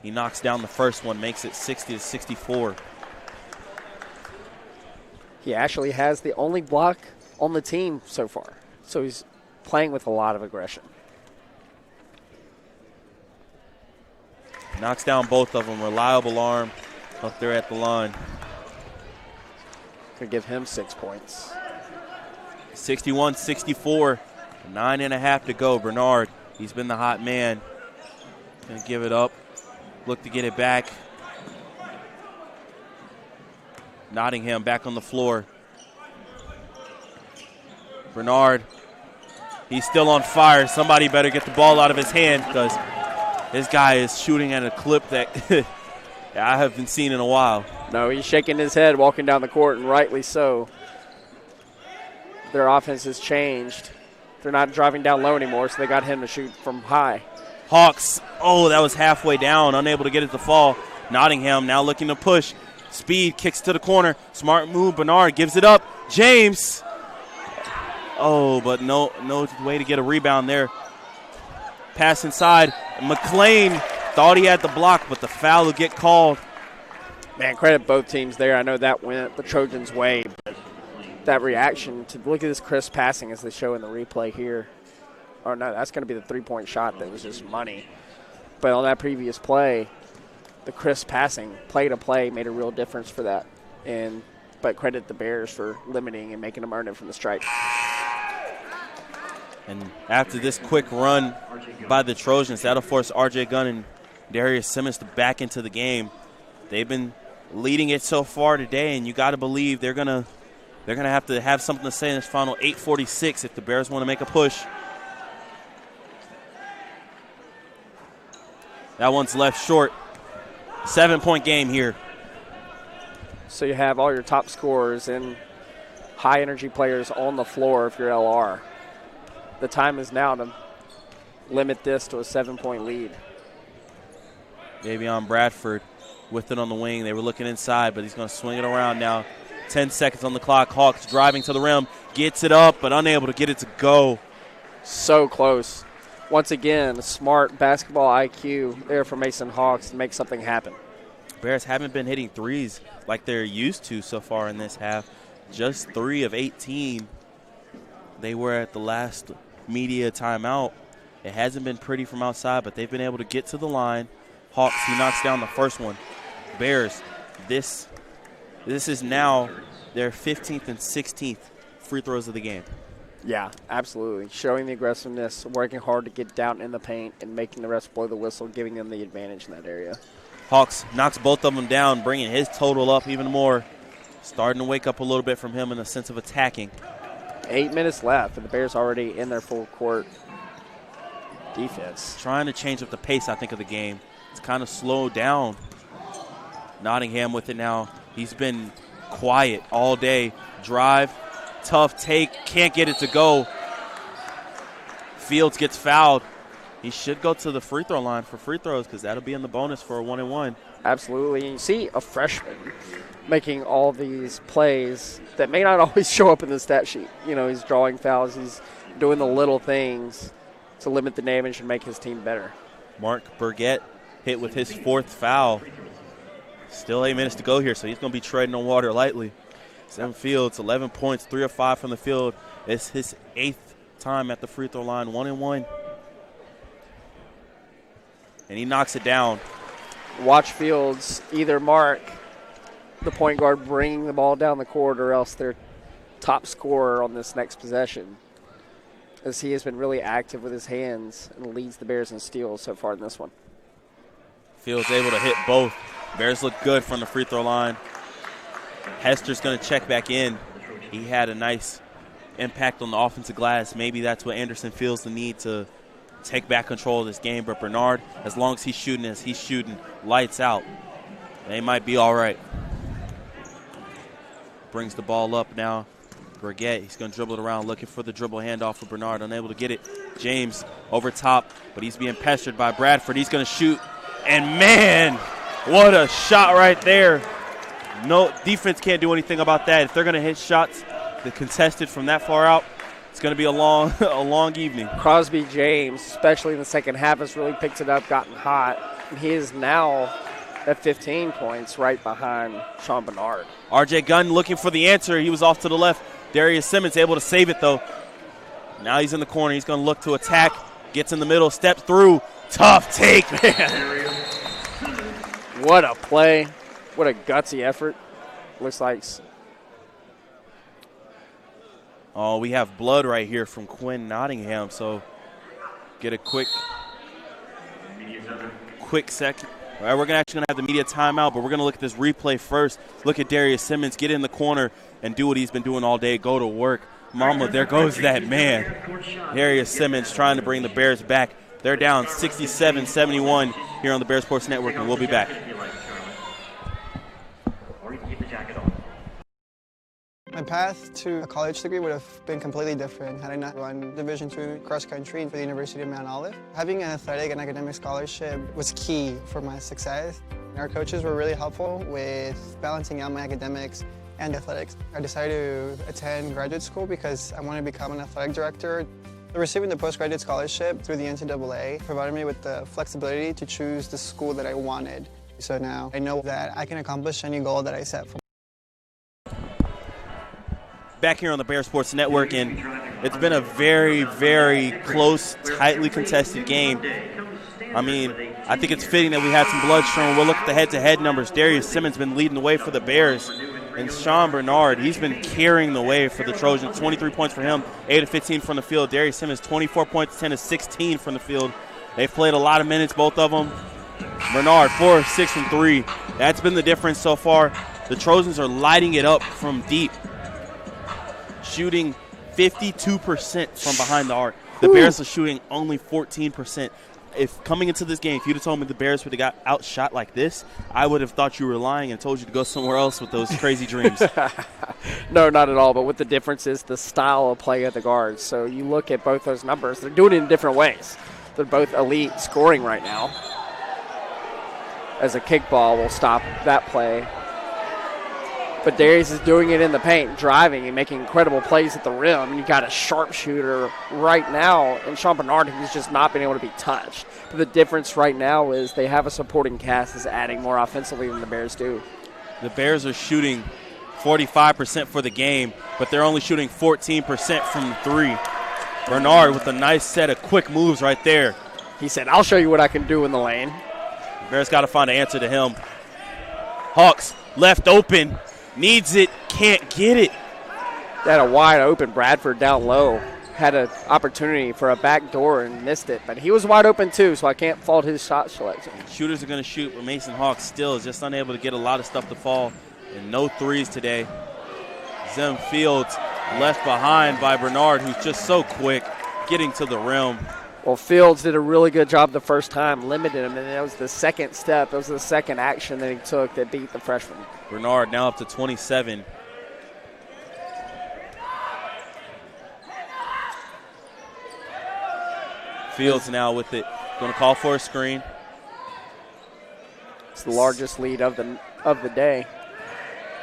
He knocks down the first one, makes it 60-64. He actually has the only block on the team so far. So he's playing with a lot of aggression. Knocks down both of them. Reliable arm up there at the line. Could give him 6 points. 61-64. 9.5 to go. Bernard, he's been the hot man. Going to give it up. Look to get it back. Nottingham back on the floor. Bernard, he's still on fire. Somebody better get the ball out of his hand because this guy is shooting at a clip that I haven't seen in a while. No, he's shaking his head walking down the court, and rightly so. Their offense has changed. They're not driving down low anymore, so they got him to shoot from high. Hawks, that was halfway down, unable to get it to fall. Nottingham now looking to push. Speed kicks to the corner. Smart move. Bernard gives it up. James. But no way to get a rebound there. Pass inside. McLean thought he had the block, but the foul will get called. Man, credit both teams there. I know that went the Trojans' way, but that reaction to look at this crisp passing as they show in the replay here. Oh, no, that's going to be the three-point shot that was just money. But on that previous play, the crisp passing, play-to-play, made a real difference for that. But credit the Bears for limiting and making them earn it from the stripe. And after this quick run by the Trojans, that'll force R.J. Gunn and Darius Simmons to back into the game. They've been leading it so far today, and you got to believe they're gonna have to have something to say in this final 8:46 if the Bears want to make a push. That one's left short. 7-point game here. So you have all your top scorers and high-energy players on the floor if you're LR. The time is now to limit this to a 7-point lead. Davion Bradford with it on the wing. They were looking inside, but he's going to swing it around now. 10 seconds on the clock. Hawks driving to the rim. Gets it up, but unable to get it to go. So close. Once again, smart basketball IQ there for Mason Hawks to make something happen. Bears haven't been hitting threes like they're used to so far in this half. Just 3 of 18. They were at the last media timeout. It hasn't been pretty from outside, but they've been able to get to the line. Hawks, he knocks down the first one. Bears, this is now their 15th and 16th free throws of the game. Yeah, absolutely. Showing the aggressiveness, working hard to get down in the paint, and making the refs blow the whistle, giving them the advantage in that area. Hawks knocks both of them down, bringing his total up even more. Starting to wake up a little bit from him in the sense of attacking. 8 minutes left, and the Bears already in their full court defense. Trying to change up the pace, I think, of the game. It's kind of slowed down. Nottingham with it now. He's been quiet all day. Drive, tough take, can't get it to go. Fields gets fouled. He should go to the free throw line for free throws because that'll be in the bonus for a 1-and-1. Absolutely. And you see a freshman making all these plays that may not always show up in the stat sheet. You know, he's drawing fouls. He's doing the little things to limit the damage and make his team better. Mark Burgett hit with his 4th foul. Still 8 minutes to go here, so he's going to be treading on water lightly. Sam Fields, 11 points, 3 of 5 from the field. It's his 8th time at the free throw line, 1-and-1. And he knocks it down. Watch Fields either mark the point guard bringing the ball down the court or else their top scorer on this next possession, as he has been really active with his hands and leads the Bears in steals so far in this one. Fields able to hit both. Bears look good from the free throw line. Hester's going to check back in. He had a nice impact on the offensive glass. Maybe that's what Anderson feels the need to take back control of this game. But Bernard, as long as he's shooting lights out, they might be all right. Brings the ball up now. Burgett, he's going to dribble it around, looking for the dribble handoff for Bernard. Unable to get it. James over top, but he's being pestered by Bradford. He's going to shoot. And, man, what a shot right there. No, defense can't do anything about that. If they're going to hit shots that contested from that far out, it's going to be a long evening. Crosby James, especially in the second half, has really picked it up, gotten hot. And he is now at 15 points right behind Sean Bernard. R.J. Gunn looking for the answer. He was off to the left. Darius Simmons able to save it, though. Now he's in the corner. He's going to look to attack. Gets in the middle, steps through. Tough take, man. What a play. What a gutsy effort. Looks like. Oh, we have blood right here from Quinn Nottingham, so get a quick second. All right, we're actually going to have the media timeout, but we're going to look at this replay first. Look at Darius Simmons get in the corner and do what he's been doing all day, go to work. Mama, there goes that man. Darius Simmons trying to bring the Bears back. They're down 67-71 here on the Bears Sports Network, and we'll be back. My path to a college degree would have been completely different had I not run Division II cross country for the University of Mount Olive. Having an athletic and academic scholarship was key for my success. Our coaches were really helpful with balancing out my academics and athletics. I decided to attend graduate school because I wanted to become an athletic director. Receiving the postgraduate scholarship through the NCAA provided me with the flexibility to choose the school that I wanted. So now I know that I can accomplish any goal that I set for myself. Back here on the Bears Sports Network, and it's been a very, very close, tightly contested game. I mean, I think it's fitting that we had some blood shown. We'll look at the head-to-head numbers. Darius Simmons been leading the way for the Bears. And Sean Bernard, he's been carrying the way for the Trojans. 23 points for him, 8 of 15 from the field. Darius Simmons, 24 points, 10 of 16 from the field. They've played a lot of minutes, both of them. Bernard, 4 of 6 from 3. That's been the difference so far. The Trojans are lighting it up from deep, shooting 52% from behind the arc. The Bears are shooting only 14%. If coming into this game, if you'd have told me the Bears would have got outshot like this, I would have thought you were lying and told you to go somewhere else with those crazy dreams. No, not at all. But what the difference is the style of play of the guards. So you look at both those numbers. They're doing it in different ways. They're both elite scoring right now. As a kickball will stop that play. But Darius is doing it in the paint, driving and making incredible plays at the rim. And you got a sharpshooter right now, and Sean Bernard, who's just not been able to be touched. But the difference right now is they have a supporting cast that's adding more offensively than the Bears do. The Bears are shooting 45% for the game, but they're only shooting 14% from 3. Bernard with a nice set of quick moves right there. He said, I'll show you what I can do in the lane. Bears got to find an answer to him. Hawks left open. Needs it, can't get it. They had a wide open Bradford down low. Had an opportunity for a back door and missed it. But he was wide open too, so I can't fault his shot selection. Shooters are going to shoot, but Mason Hawks still is just unable to get a lot of stuff to fall. And no threes today. Zim Fields left behind by Bernard, who's just so quick getting to the rim. Well, Fields did a really good job the first time, limited him, and that was the second step. It was the second action that he took that beat the freshman. Bernard now up to 27. Fields now with it. Going to call for a screen. It's the largest lead of the day.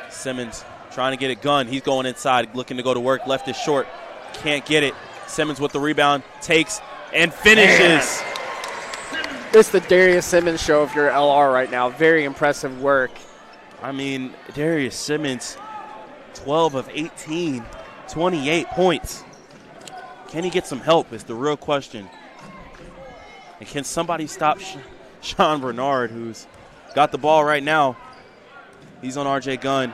Simmons trying to get it gunned. He's going inside, looking to go to work. Left is short. Can't get it. Simmons with the rebound. Takes and finishes. It's the Darius Simmons show if you're LR right now. Very impressive work. I mean, Darius Simmons, 12 of 18, 28 points. Can he get some help is the real question. And can somebody stop Sean Bernard, who's got the ball right now? He's on R.J. Gunn.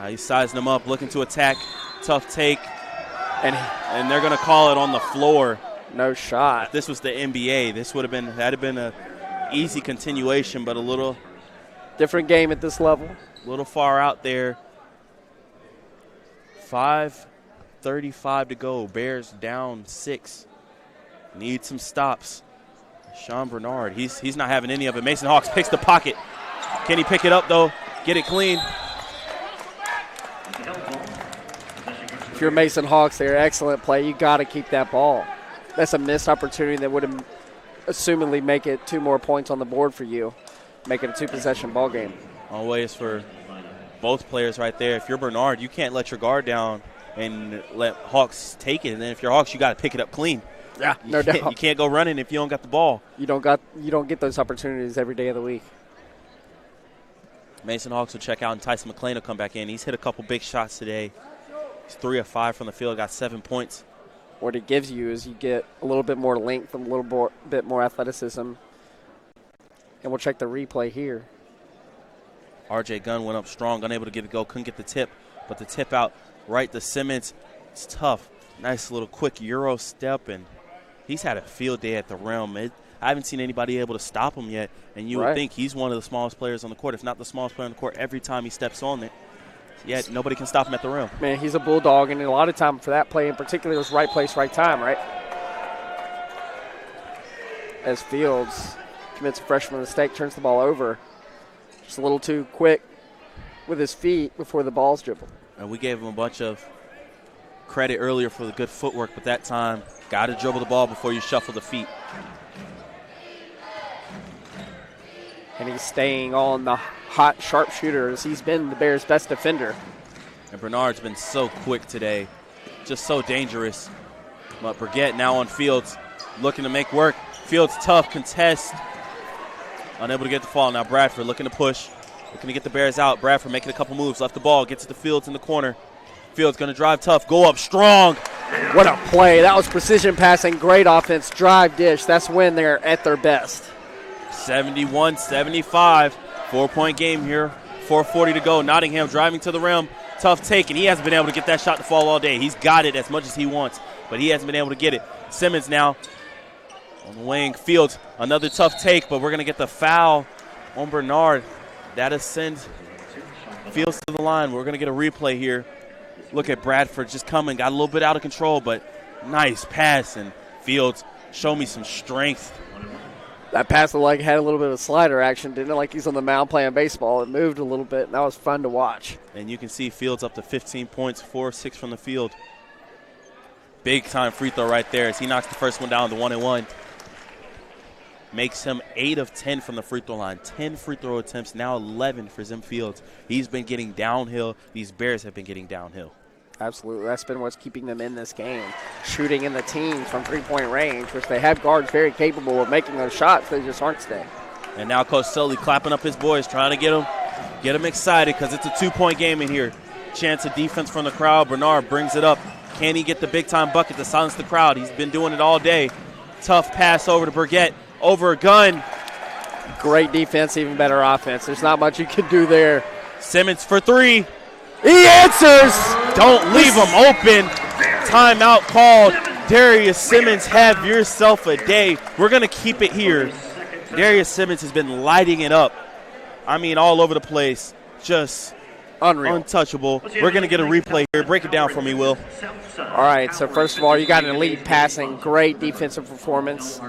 He's sizing him up, looking to attack. Tough take. And they're going to call it on the floor. No shot. If this was the NBA, this would have been an easy continuation, but a little different game at this level. A little far out there. 5:35 to go. Bears down 6. Need some stops. Sean Bernard, he's not having any of it. Mason Hawks picks the pocket. Can he pick it up though? Get it clean. If you're Mason Hawks, they're excellent play. You got to keep that ball. That's a missed opportunity that would have assumedly make it 2 more points on the board for you. Make it a 2-possession ball game. Always for both players right there. If you're Bernard, you can't let your guard down and let Hawks take it. And then if you're Hawks, you got to pick it up clean. Yeah, no doubt. You can't go running if you don't got the ball. You don't get those opportunities every day of the week. Mason Hawks will check out, and Tyson McClain will come back in. He's hit a couple big shots today. He's 3 of 5 from the field, got 7 points. What it gives you is you get a little bit more length, a little bit more athleticism. And we'll check the replay here. R.J. Gunn went up strong, unable to get it go, couldn't get the tip. But the tip out right to Simmons, it's tough. Nice little quick Euro step, and he's had a field day at the rim. I haven't seen anybody able to stop him yet, and you would think he's one of the smallest players on the court, if not the smallest player on the court, every time he steps on it. Yet nobody can stop him at the rim. Man, he's a bulldog, and a lot of time for that play in particular was right place, right time, right? As Fields commits a freshman mistake, turns the ball over. Just a little too quick with his feet before the ball's dribbled. And we gave him a bunch of credit earlier for the good footwork, but that time, got to dribble the ball before you shuffle the feet. And he's staying on the hot sharpshooter as he's been the Bears' best defender. And Bernard's been so quick today, just so dangerous. But Burgett now on Fields, looking to make work. Fields tough, contest. Unable to get the fall. Now Bradford looking to push, looking to get the Bears out. Bradford making a couple moves, left the ball, gets it to Fields in the corner. Fields going to drive tough, go up strong. What a play. That was precision passing, great offense, drive, dish. That's when they're at their best. 71-75, 4-point game here, 4:40 to go. Nottingham driving to the rim, tough take, and he hasn't been able to get that shot to fall all day. He's got it as much as he wants, but he hasn't been able to get it. Simmons now On the wing, Fields, another tough take, but we're going to get the foul on Bernard. That'll send Fields to the line. We're going to get a replay here. Look at Bradford just coming, got a little bit out of control, but nice pass, and Fields, show me some strength. That pass had a little bit of slider action, didn't it? Like he's on the mound playing baseball. It moved a little bit, and that was fun to watch. And you can see Fields up to 15 points, 4 of 6 from the field. Big-time free throw right there as he knocks the first one down to 1-1. Makes him 8 of 10 from the free throw line. 10 free throw attempts, now 11 for Zim Fields. He's been getting downhill. These Bears have been getting downhill. Absolutely. That's been what's keeping them in this game. Shooting in the teens from three-point range, which they have guards very capable of making those shots. They just aren't today. And now Coach Sully clapping up his boys, trying to get them excited because it's a 2-point game in here. Chance of defense from the crowd. Bernard brings it up. Can he get the big-time bucket to silence the crowd? He's been doing it all day. Tough pass over to Burgett. Over a gun. Great defense, even better offense. There's not much you can do there. Simmons for 3. He answers. Don't leave him open. Timeout called. Darius Simmons, have yourself a day. We're going to keep it here. Darius Simmons has been lighting it up. I mean, all over the place. Just unreal. Untouchable. We're going to get a replay here. Break it down for me, Will. All right, so first of all, you got an elite passing, great defensive performance,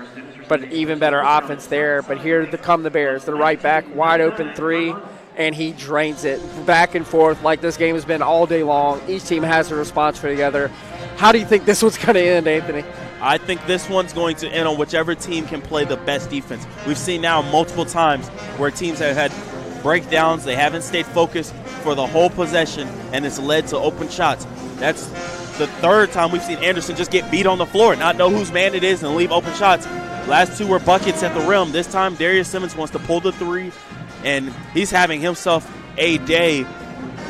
but even better offense there. But here come the Bears. The right back, wide open 3. And he drains it back and forth like this game has been all day long. Each team has a response for together. How do you think this one's going to end, Anthony? I think this one's going to end on whichever team can play the best defense. We've seen now multiple times where teams have had breakdowns. They haven't stayed focused for the whole possession, and it's led to open shots. That's the third time we've seen Anderson just get beat on the floor, not know whose man it is, and leave open shots. Last 2 were buckets at the rim. This time, Darius Simmons wants to pull the 3. And he's having himself a day.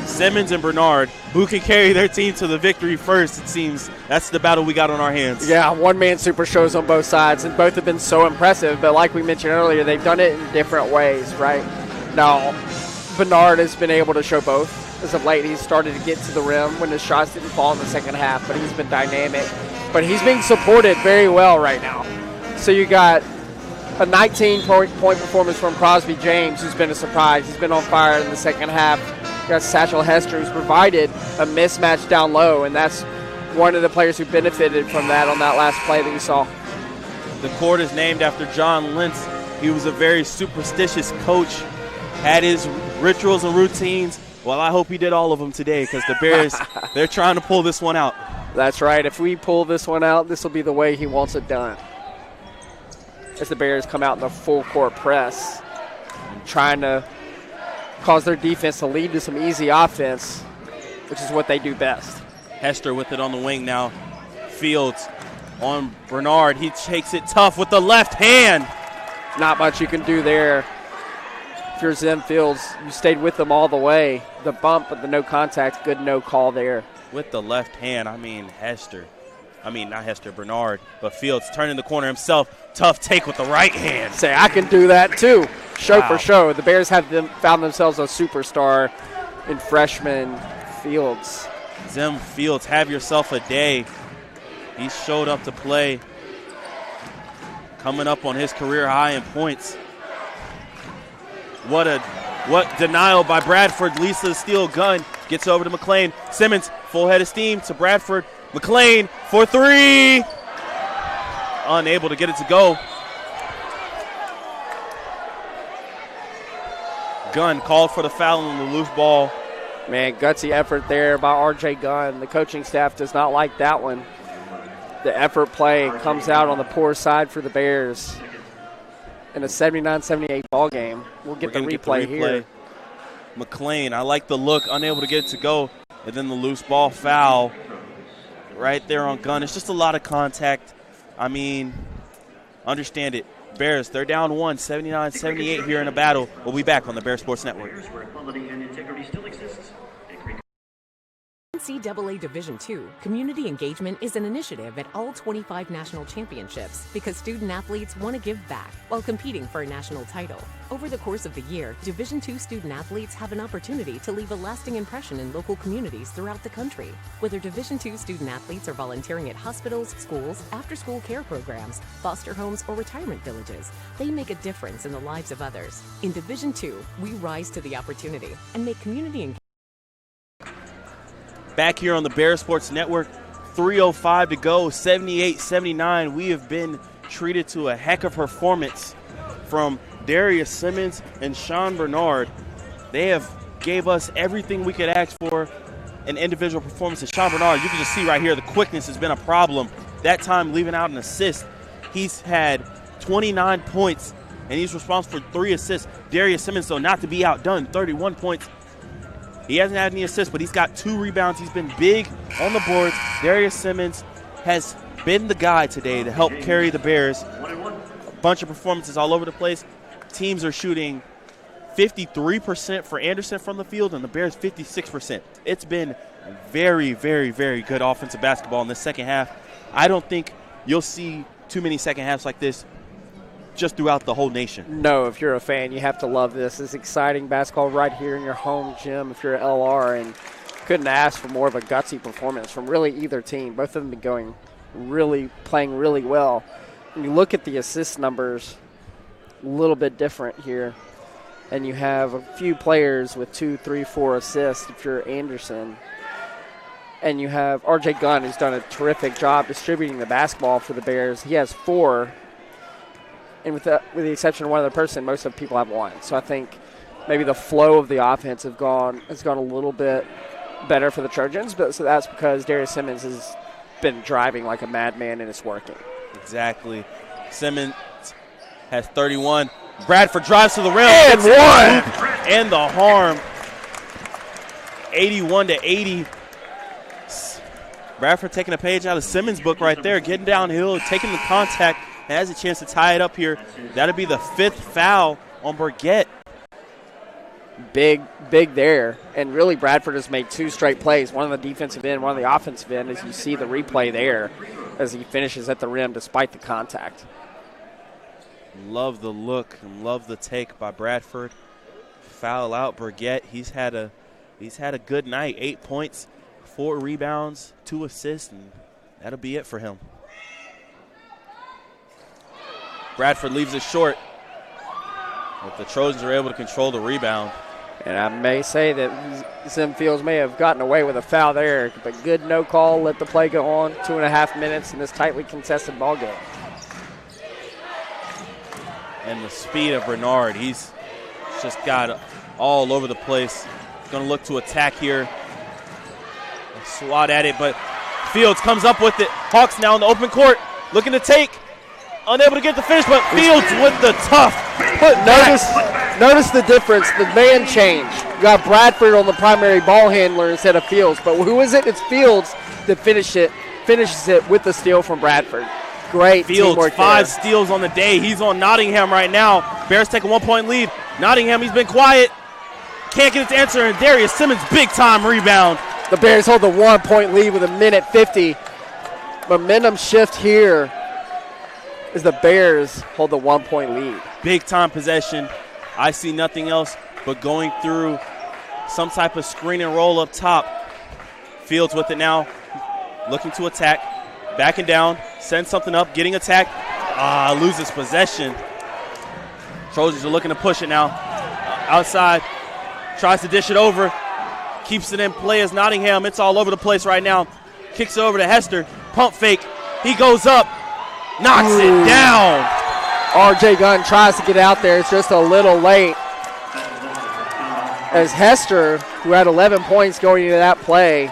Simmons and Bernard, who can carry their team to the victory first, it seems. That's the battle we got on our hands. Yeah, one-man super shows on both sides, and both have been so impressive. But like we mentioned earlier, they've done it in different ways, right? Now, Bernard has been able to show both. As of late, he's started to get to the rim when his shots didn't fall in the second half, but he's been dynamic. But he's being supported very well right now. So you got a 19-point performance from Crosby James, who's been a surprise. He's been on fire in the second half. You got Satchel Hester, who's provided a mismatch down low, and that's one of the players who benefited from that on that last play that you saw. The court is named after John Lentz. He was a very superstitious coach, had his rituals and routines. Well, I hope he did all of them today because the Bears, they're trying to pull this one out. That's right. If we pull this one out, this will be the way he wants it done. As the Bears come out in the full court press, trying to cause their defense to lead to some easy offense, which is what they do best. Hester with it on the wing now. Fields on Bernard. He takes it tough with the left hand. Not much you can do there. If you're Zim Fields, you stayed with them all the way. The bump, but the no contact, good no call there. With the left hand, Bernard, but Fields turning the corner himself. Tough take with the right hand. Say, I can do that too. For show. The Bears have found themselves a superstar in freshman Fields. Zim Fields, have yourself a day. He showed up to play. Coming up on his career high in points. What denial by Bradford. Lisa steal gun. Gets over to McLean. Simmons, full head of steam to Bradford. McLean for 3. Unable to get it to go. Gunn called for the foul on the loose ball. Man, gutsy effort there by R.J. Gunn. The coaching staff does not like that one. The effort play comes out on the poor side for the Bears in a 79-78 ball game. We'll get the replay here. McLean, I like the look, unable to get it to go. And then the loose ball foul right there on Gunn. It's just a lot of contact. Understand it. Bears, they're down 1, 79-78 here in a battle. We'll be back on the Bear Sports Network. NCAA Division II, community engagement is an initiative at all 25 national championships because student athletes want to give back while competing for a national title. Over the course of the year, Division II student athletes have an opportunity to leave a lasting impression in local communities throughout the country. Whether Division II student athletes are volunteering at hospitals, schools, after-school care programs, foster homes, or retirement villages, they make a difference in the lives of others. In Division II, we rise to the opportunity and make community engagement. Back here on the Bear Sports Network, 3:05 to go, 78-79. We have been treated to a heck of performance from Darius Simmons and Sean Bernard. They have gave us everything we could ask for in individual performances. Sean Bernard, you can just see right here, the quickness has been a problem. That time leaving out an assist. He's had 29 points, and he's responsible for 3 assists. Darius Simmons, though, not to be outdone, 31 points. He hasn't had any assists, but he's got 2 rebounds. He's been big on the boards. Darius Simmons has been the guy today to help carry the Bears. A bunch of performances all over the place. Teams are shooting 53% for Anderson from the field, and the Bears 56%. It's been very, very, very good offensive basketball in the second half. I don't think you'll see too many second halves like this just throughout the whole nation. No, if you're a fan, you have to love this. It's exciting basketball right here in your home gym if you're an LR, and couldn't ask for more of a gutsy performance from really either team. Both of them playing really well. When you look at the assist numbers, a little bit different here. And you have a few players with 2, 3, 4 assists if you're Anderson. And you have R.J. Gunn, who's done a terrific job distributing the basketball for the Bears. He has 4. And with the exception of one other person, most of the people have 1. So I think maybe the flow of the offense has gone a little bit better for the Trojans. But so that's because Darius Simmons has been driving like a madman, and it's working. Exactly. Simmons has 31. Bradford drives to the rim. And 1. And the harm. 81-80. Bradford taking a page out of Simmons' book right there, getting downhill, taking the contact, and has a chance to tie it up here. That'll be the 5th foul on Burgett. Big there. And really, Bradford has made 2 straight plays, one on the defensive end, one on the offensive end, as you see the replay there as he finishes at the rim despite the contact. Love the look and love the take by Bradford. Foul out Burgett. He's had a good night. 8 points, 4 rebounds, 2 assists, and that'll be it for him. Bradford leaves it short, but the Trojans are able to control the rebound. And I may say that Zim Fields may have gotten away with a foul there, but good no call. Let the play go on. 2.5 minutes in this tightly contested ball game. And the speed of Bernard, he's just got all over the place. Going to look to attack here. Swat at it, but Fields comes up with it. Hawks now in the open court, looking to take. Unable to get the finish, but Fields with the tough. Notice the difference, the man change. You got Bradford on the primary ball handler instead of Fields, but who is it? It's Fields that finishes it with the steal from Bradford. Great Fields, teamwork 5 there. steals on the day. He's on Nottingham right now. Bears take a 1-point lead. Nottingham, he's been quiet. Can't get its answer, and Darius Simmons, big-time rebound. The Bears hold the 1-point lead with 1:50. Momentum shift here as the Bears hold the 1-point lead. Big-time possession. I see nothing else but going through some type of screen and roll up top. Fields with it now, looking to attack. Backing down, sends something up, getting attacked. Loses possession. Trojans are looking to push it now. Outside, tries to dish it over. Keeps it in play as Nottingham. It's all over the place right now. Kicks it over to Hester. Pump fake. He goes up. Knocks it down. R.J. Gunn tries to get out there. It's just a little late. As Hester, who had 11 points going into that play,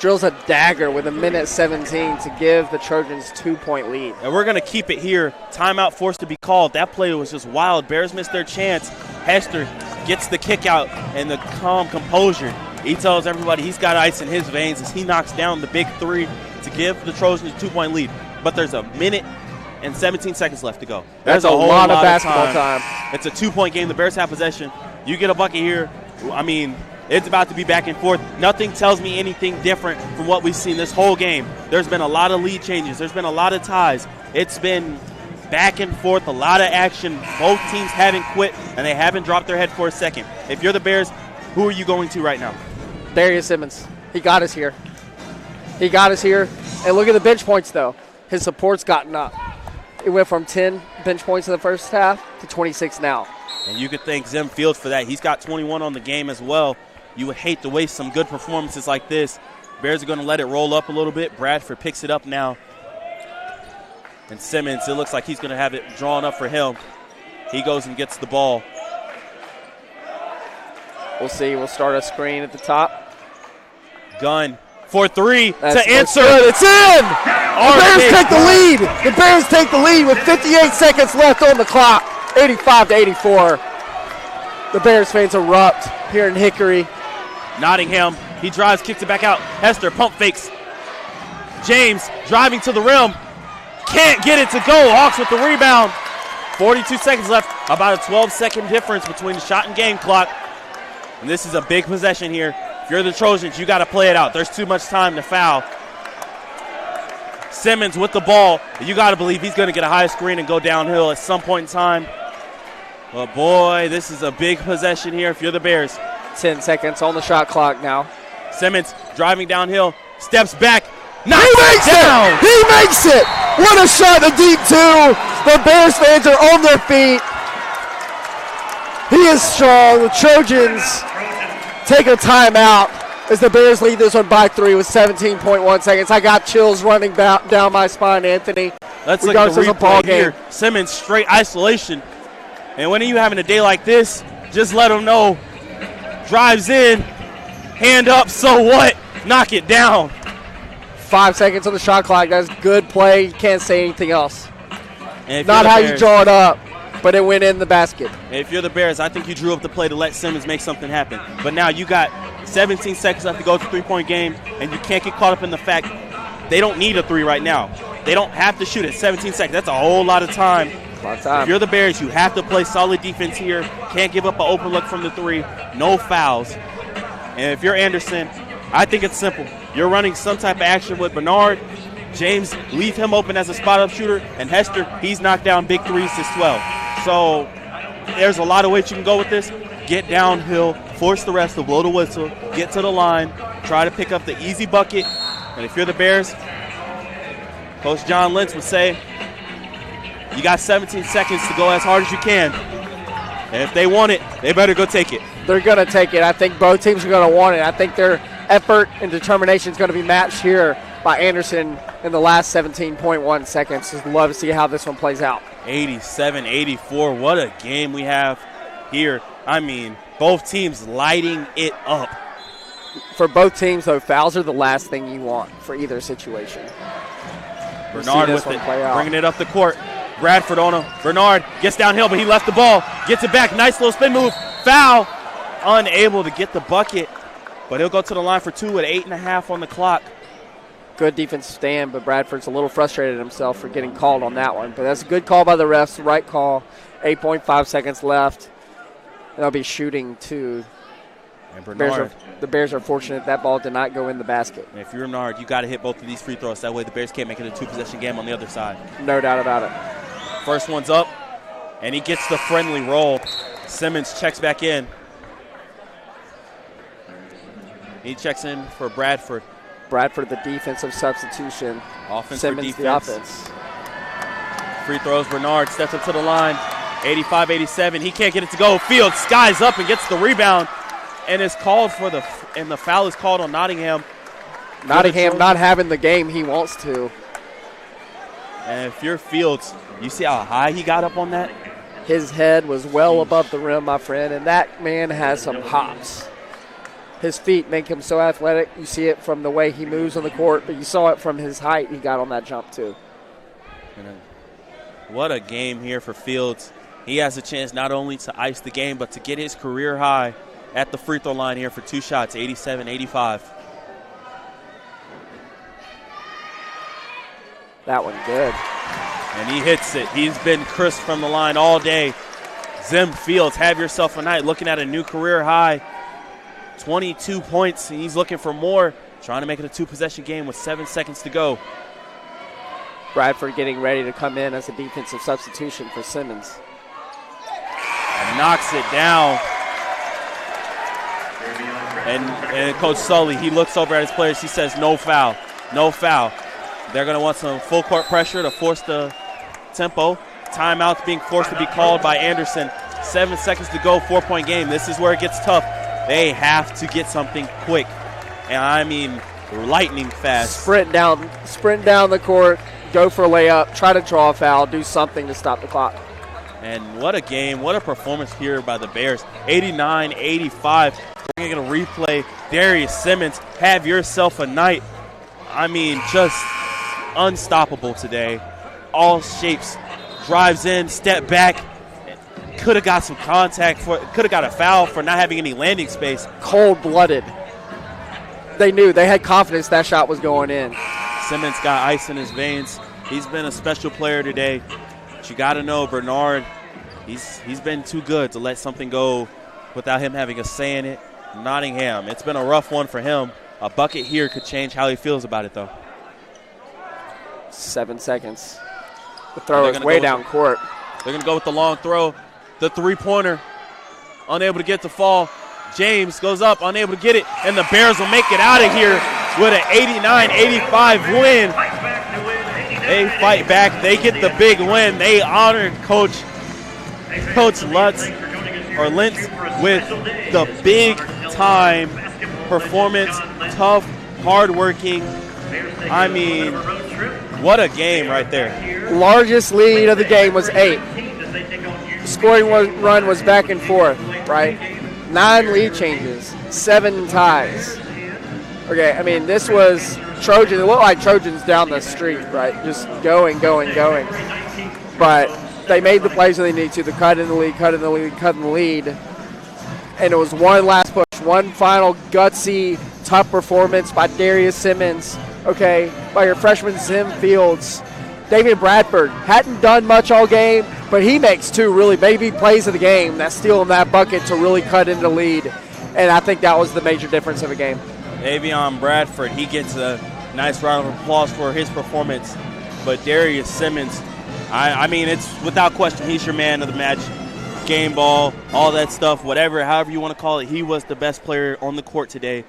drills a dagger with 1:17 to give the Trojans 2-point lead. And we're going to keep it here. Timeout forced to be called. That play was just wild. Bears missed their chance. Hester gets the kick out and the calm composure. He tells everybody he's got ice in his veins as he knocks down the big 3 to give the Trojans a 2-point lead. But there's 1:17 seconds left to go. That's a whole lot of basketball time. It's a 2-point game. The Bears have possession. You get a bucket here. I mean, It's about to be back and forth. Nothing tells me anything different from what we've seen this whole game. There's been a lot of lead changes. There's been a lot of ties. It's been back and forth, a lot of action. Both teams haven't quit, and they haven't dropped their head for a second. If you're the Bears, who are you going to right now? Darius Simmons. He got us here. He got us here. And look at the bench points, though. His support's gotten up. It went from 10 bench points in the first half to 26 now. And you could thank Zim Fields for that. He's got 21 on the game as well. You would hate to waste some good performances like this. Bears are going to let it roll up a little bit. Bradford picks it up now. And Simmons, it looks like he's going to have it drawn up for him. He goes and gets the ball. We'll see. We'll start a screen at the top. Gunn for three That's to answer. Good. It's in! The Bears take the lead. The Bears take the lead with 58 seconds left on the clock. 85-84. The Bears fans erupt here in Hickory. Nottingham, he drives, kicks it back out. Hester pump fakes. James driving to the rim. Can't get it to go. Hawks with the rebound. 42 seconds left. About a 12-second difference between the shot and game clock. And this is a big possession here. If you're the Trojans, you got to play it out. There's too much time to foul. Simmons with the ball. You got to believe he's going to get a high screen and go downhill at some point in time. But, boy, this is a big possession here if you're the Bears. 10 seconds on the shot clock now. Simmons driving downhill, steps back. He makes it! He makes it! What a shot to deep two! The Bears fans are on their feet. He is strong. The Trojans take a timeout as the Bears lead this one by 3 with 17.1 seconds. I got chills running down my spine, Anthony. Let's look at the replay here. Simmons straight isolation. And when are you having a day like this, just let him know. Drives in, hand up, so what? Knock it down. 5 seconds on the shot clock. That's good play. You can't say anything else. Not how you draw it up, but it went in the basket. If you're the Bears, I think you drew up the play to let Simmons make something happen. But now you got 17 seconds left to go to three-point game, and you can't get caught up in the fact they don't need a three right now. They don't have to shoot at 17 seconds. That's a whole lot of time. If you're the Bears, you have to play solid defense here. Can't give up an open look from the three. No fouls. And if you're Anderson, I think it's simple. You're running some type of action with Bernard. James, leave him open as a spot-up shooter. And Hester, he's knocked down big threes as well. So there's a lot of ways you can go with this. Get downhill, force the rest to blow the whistle, get to the line, try to pick up the easy bucket. And if you're the Bears, Coach John Lentz would say, you got 17 seconds to go as hard as you can. And if they want it, they better go take it. They're going to take it. I think both teams are going to want it. I think their effort and determination is going to be matched here by Anderson in the last 17.1 seconds. Just love to see how this one plays out. 87-84. What a game we have here. I mean, both teams lighting it up. For both teams, though, fouls are the last thing you want for either situation. Bernard with it, bringing it up the court. Bradford on him. Bernard gets downhill, but he left the ball. Gets it back. Nice little spin move. Foul. Unable to get the bucket, but he'll go to the line for 2 with 8.5 on the clock. Good defensive stand, but Bradford's a little frustrated himself for getting called on that one. But that's a good call by the refs. Right call. 8.5 seconds left. They'll be shooting too. And Bernard. The Bears are fortunate that ball did not go in the basket. And if you're Bernard, you got to hit both of these free throws. That way the Bears can't make it a two-possession game on the other side. No doubt about it. First one's up, and he gets the friendly roll. Simmons checks back in. He checks in for Bradford. Bradford, the defensive substitution. Offense Simmons, for the defense. offense. Free throws. Bernard steps up to the line. 85-87. He can't get it to go. Fields skies up and gets the rebound. And it's called for the foul is called on Nottingham. Nottingham not having the game he wants to. And if you're Fields, you see how high he got up on that? His head was well above the rim, my friend, and that man has some hops. His feet make him so athletic. You see it from the way he moves on the court, but you saw it from his height he got on that jump too. What a game here for Fields. He has a chance not only to ice the game, but to get his career high at the free throw line here for 2 shots, 87-85. That one good. And he hits it. He's been crisp from the line all day. Zim Fields, have yourself a night looking at a new career high. 22 points, and he's looking for more, trying to make it a two-possession game with 7 seconds to go. Bradford getting ready to come in as a defensive substitution for Simmons. And knocks it down. And Coach Sully, he looks over at his players. He says, no foul, no foul. They're going to want some full court pressure to force the tempo. Timeout's being forced to be called by Anderson. 7 seconds to go, 4-point game. This is where it gets tough. They have to get something quick. And I mean lightning fast. Sprint down the court, go for a layup, try to draw a foul, do something to stop the clock. And what a game, what a performance here by the Bears. 89-85. We're going to replay. Darius Simmons, have yourself a night. I mean, just unstoppable today. All shapes. Drives in, step back. Could have got some contact, could have got a foul for not having any landing space. Cold-blooded. They knew, they had confidence that shot was going in. Simmons got ice in his veins. He's been a special player today. But you got to know, Bernard, he's been too good to let something go without him having a say in it. Nottingham, it's been a rough one for him. A bucket here could change how he feels about it, though. 7 seconds. The throw is way down court. They're going to go with the long throw. The three-pointer, unable to get the fall. James goes up, unable to get it, and the Bears will make it out of here with an 89-85 win. They fight back. They get the big win. They honored Coach Lentz with the big-time performance. Tough, hardworking. I mean, what a game right there. Largest lead of the game was 8. Scoring run was back and forth, right? 9 lead changes, 7 ties. Okay, I mean, this was Trojan. It looked like Trojans down the street, right? Just going. But they made the plays that they needed to. The cut in the lead. And it was one last push, one final gutsy, tough performance by Darius Simmons, okay, by your freshman Zim Fields. David Bradford hadn't done much all game, but he makes 2 really baby plays of the game that steal him that bucket to really cut into the lead. And I think that was the major difference of the game. Davion Bradford, he gets a nice round of applause for his performance. But Darius Simmons, I mean, it's without question, he's your man of the match. Game ball, all that stuff, however you want to call it, he was the best player on the court today.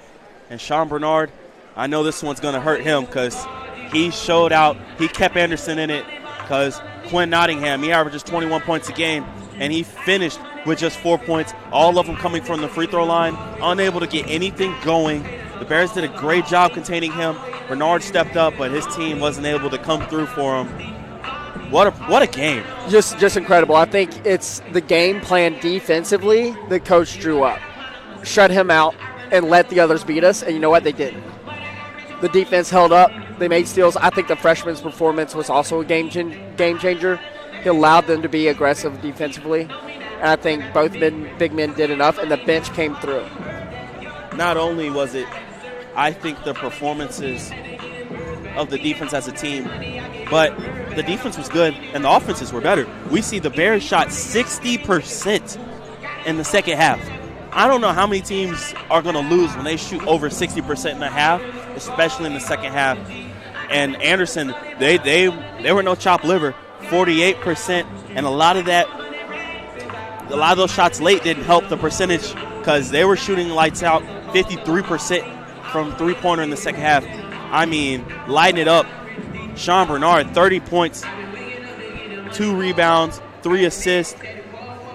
And Sean Bernard, I know this one's going to hurt him because he showed out. He kept Anderson in it because Quinn Nottingham, he averages 21 points a game, and he finished with just 4 points, all of them coming from the free throw line, unable to get anything going. The Bears did a great job containing him. Bernard stepped up, but his team wasn't able to come through for him. What a game. Just incredible. I think it's the game plan defensively that Coach drew up. Shut him out and let the others beat us, and you know what? They didn't. The defense held up. They made steals. I think the freshman's performance was also a game changer. He allowed them to be aggressive defensively. And I think both big men did enough, and the bench came through. Not only was it, I think, the performances of the defense as a team, but the defense was good, and the offenses were better. We see the Bears shot 60% in the second half. I don't know how many teams are going to lose when they shoot over 60% in the half, especially in the second half. And Anderson, they were no chopped liver, 48%, and a lot of those shots late didn't help the percentage because they were shooting lights out, 53% from three-pointer in the second half. I mean, lighting it up. Sean Bernard, 30 points, 2 rebounds, 3 assists.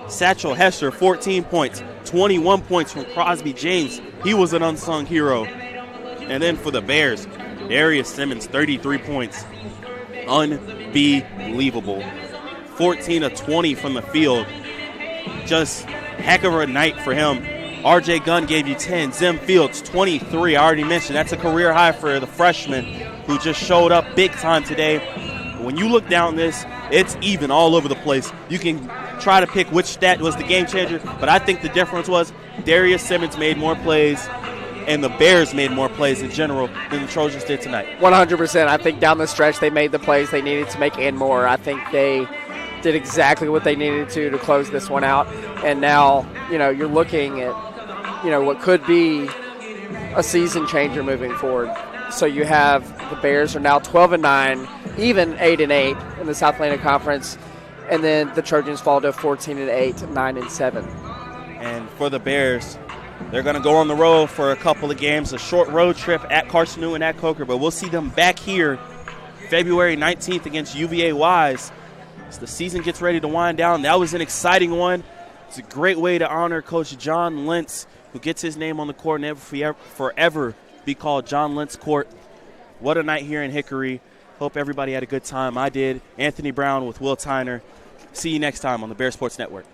Satchel Hester, 14 points, 21 points from Crosby James. He was an unsung hero. And then for the Bears, Darius Simmons, 33 points. Unbelievable. 14 of 20 from the field. Just heck of a night for him. R.J. Gunn gave you 10. Zim Fields, 23. I already mentioned that's a career high for the freshman who just showed up big time today. When you look down this, it's even all over the place. You can try to pick which stat was the game changer, but I think the difference was Darius Simmons made more plays and the Bears made more plays in general than the Trojans did tonight. 100%. I think down the stretch they made the plays they needed to make and more. I think they did exactly what they needed to close this one out. And now, you're looking at what could be a season changer moving forward. So you have the Bears are now 12-9, even 8-8 in the South Atlantic Conference, and then the Trojans fall to 14-8, 9-7. And for the Bears, they're going to go on the road for a couple of games, a short road trip at Carson Newton, at Coker, but we'll see them back here February 19th against UVA Wise as the season gets ready to wind down. That was an exciting one. It's a great way to honor Coach John Lentz, who gets his name on the court and forever be called John Lentz Court. What a night here in Hickory. Hope everybody had a good time. I did. Anthony Brown with Will Tyner. See you next time on the Bear Sports Network.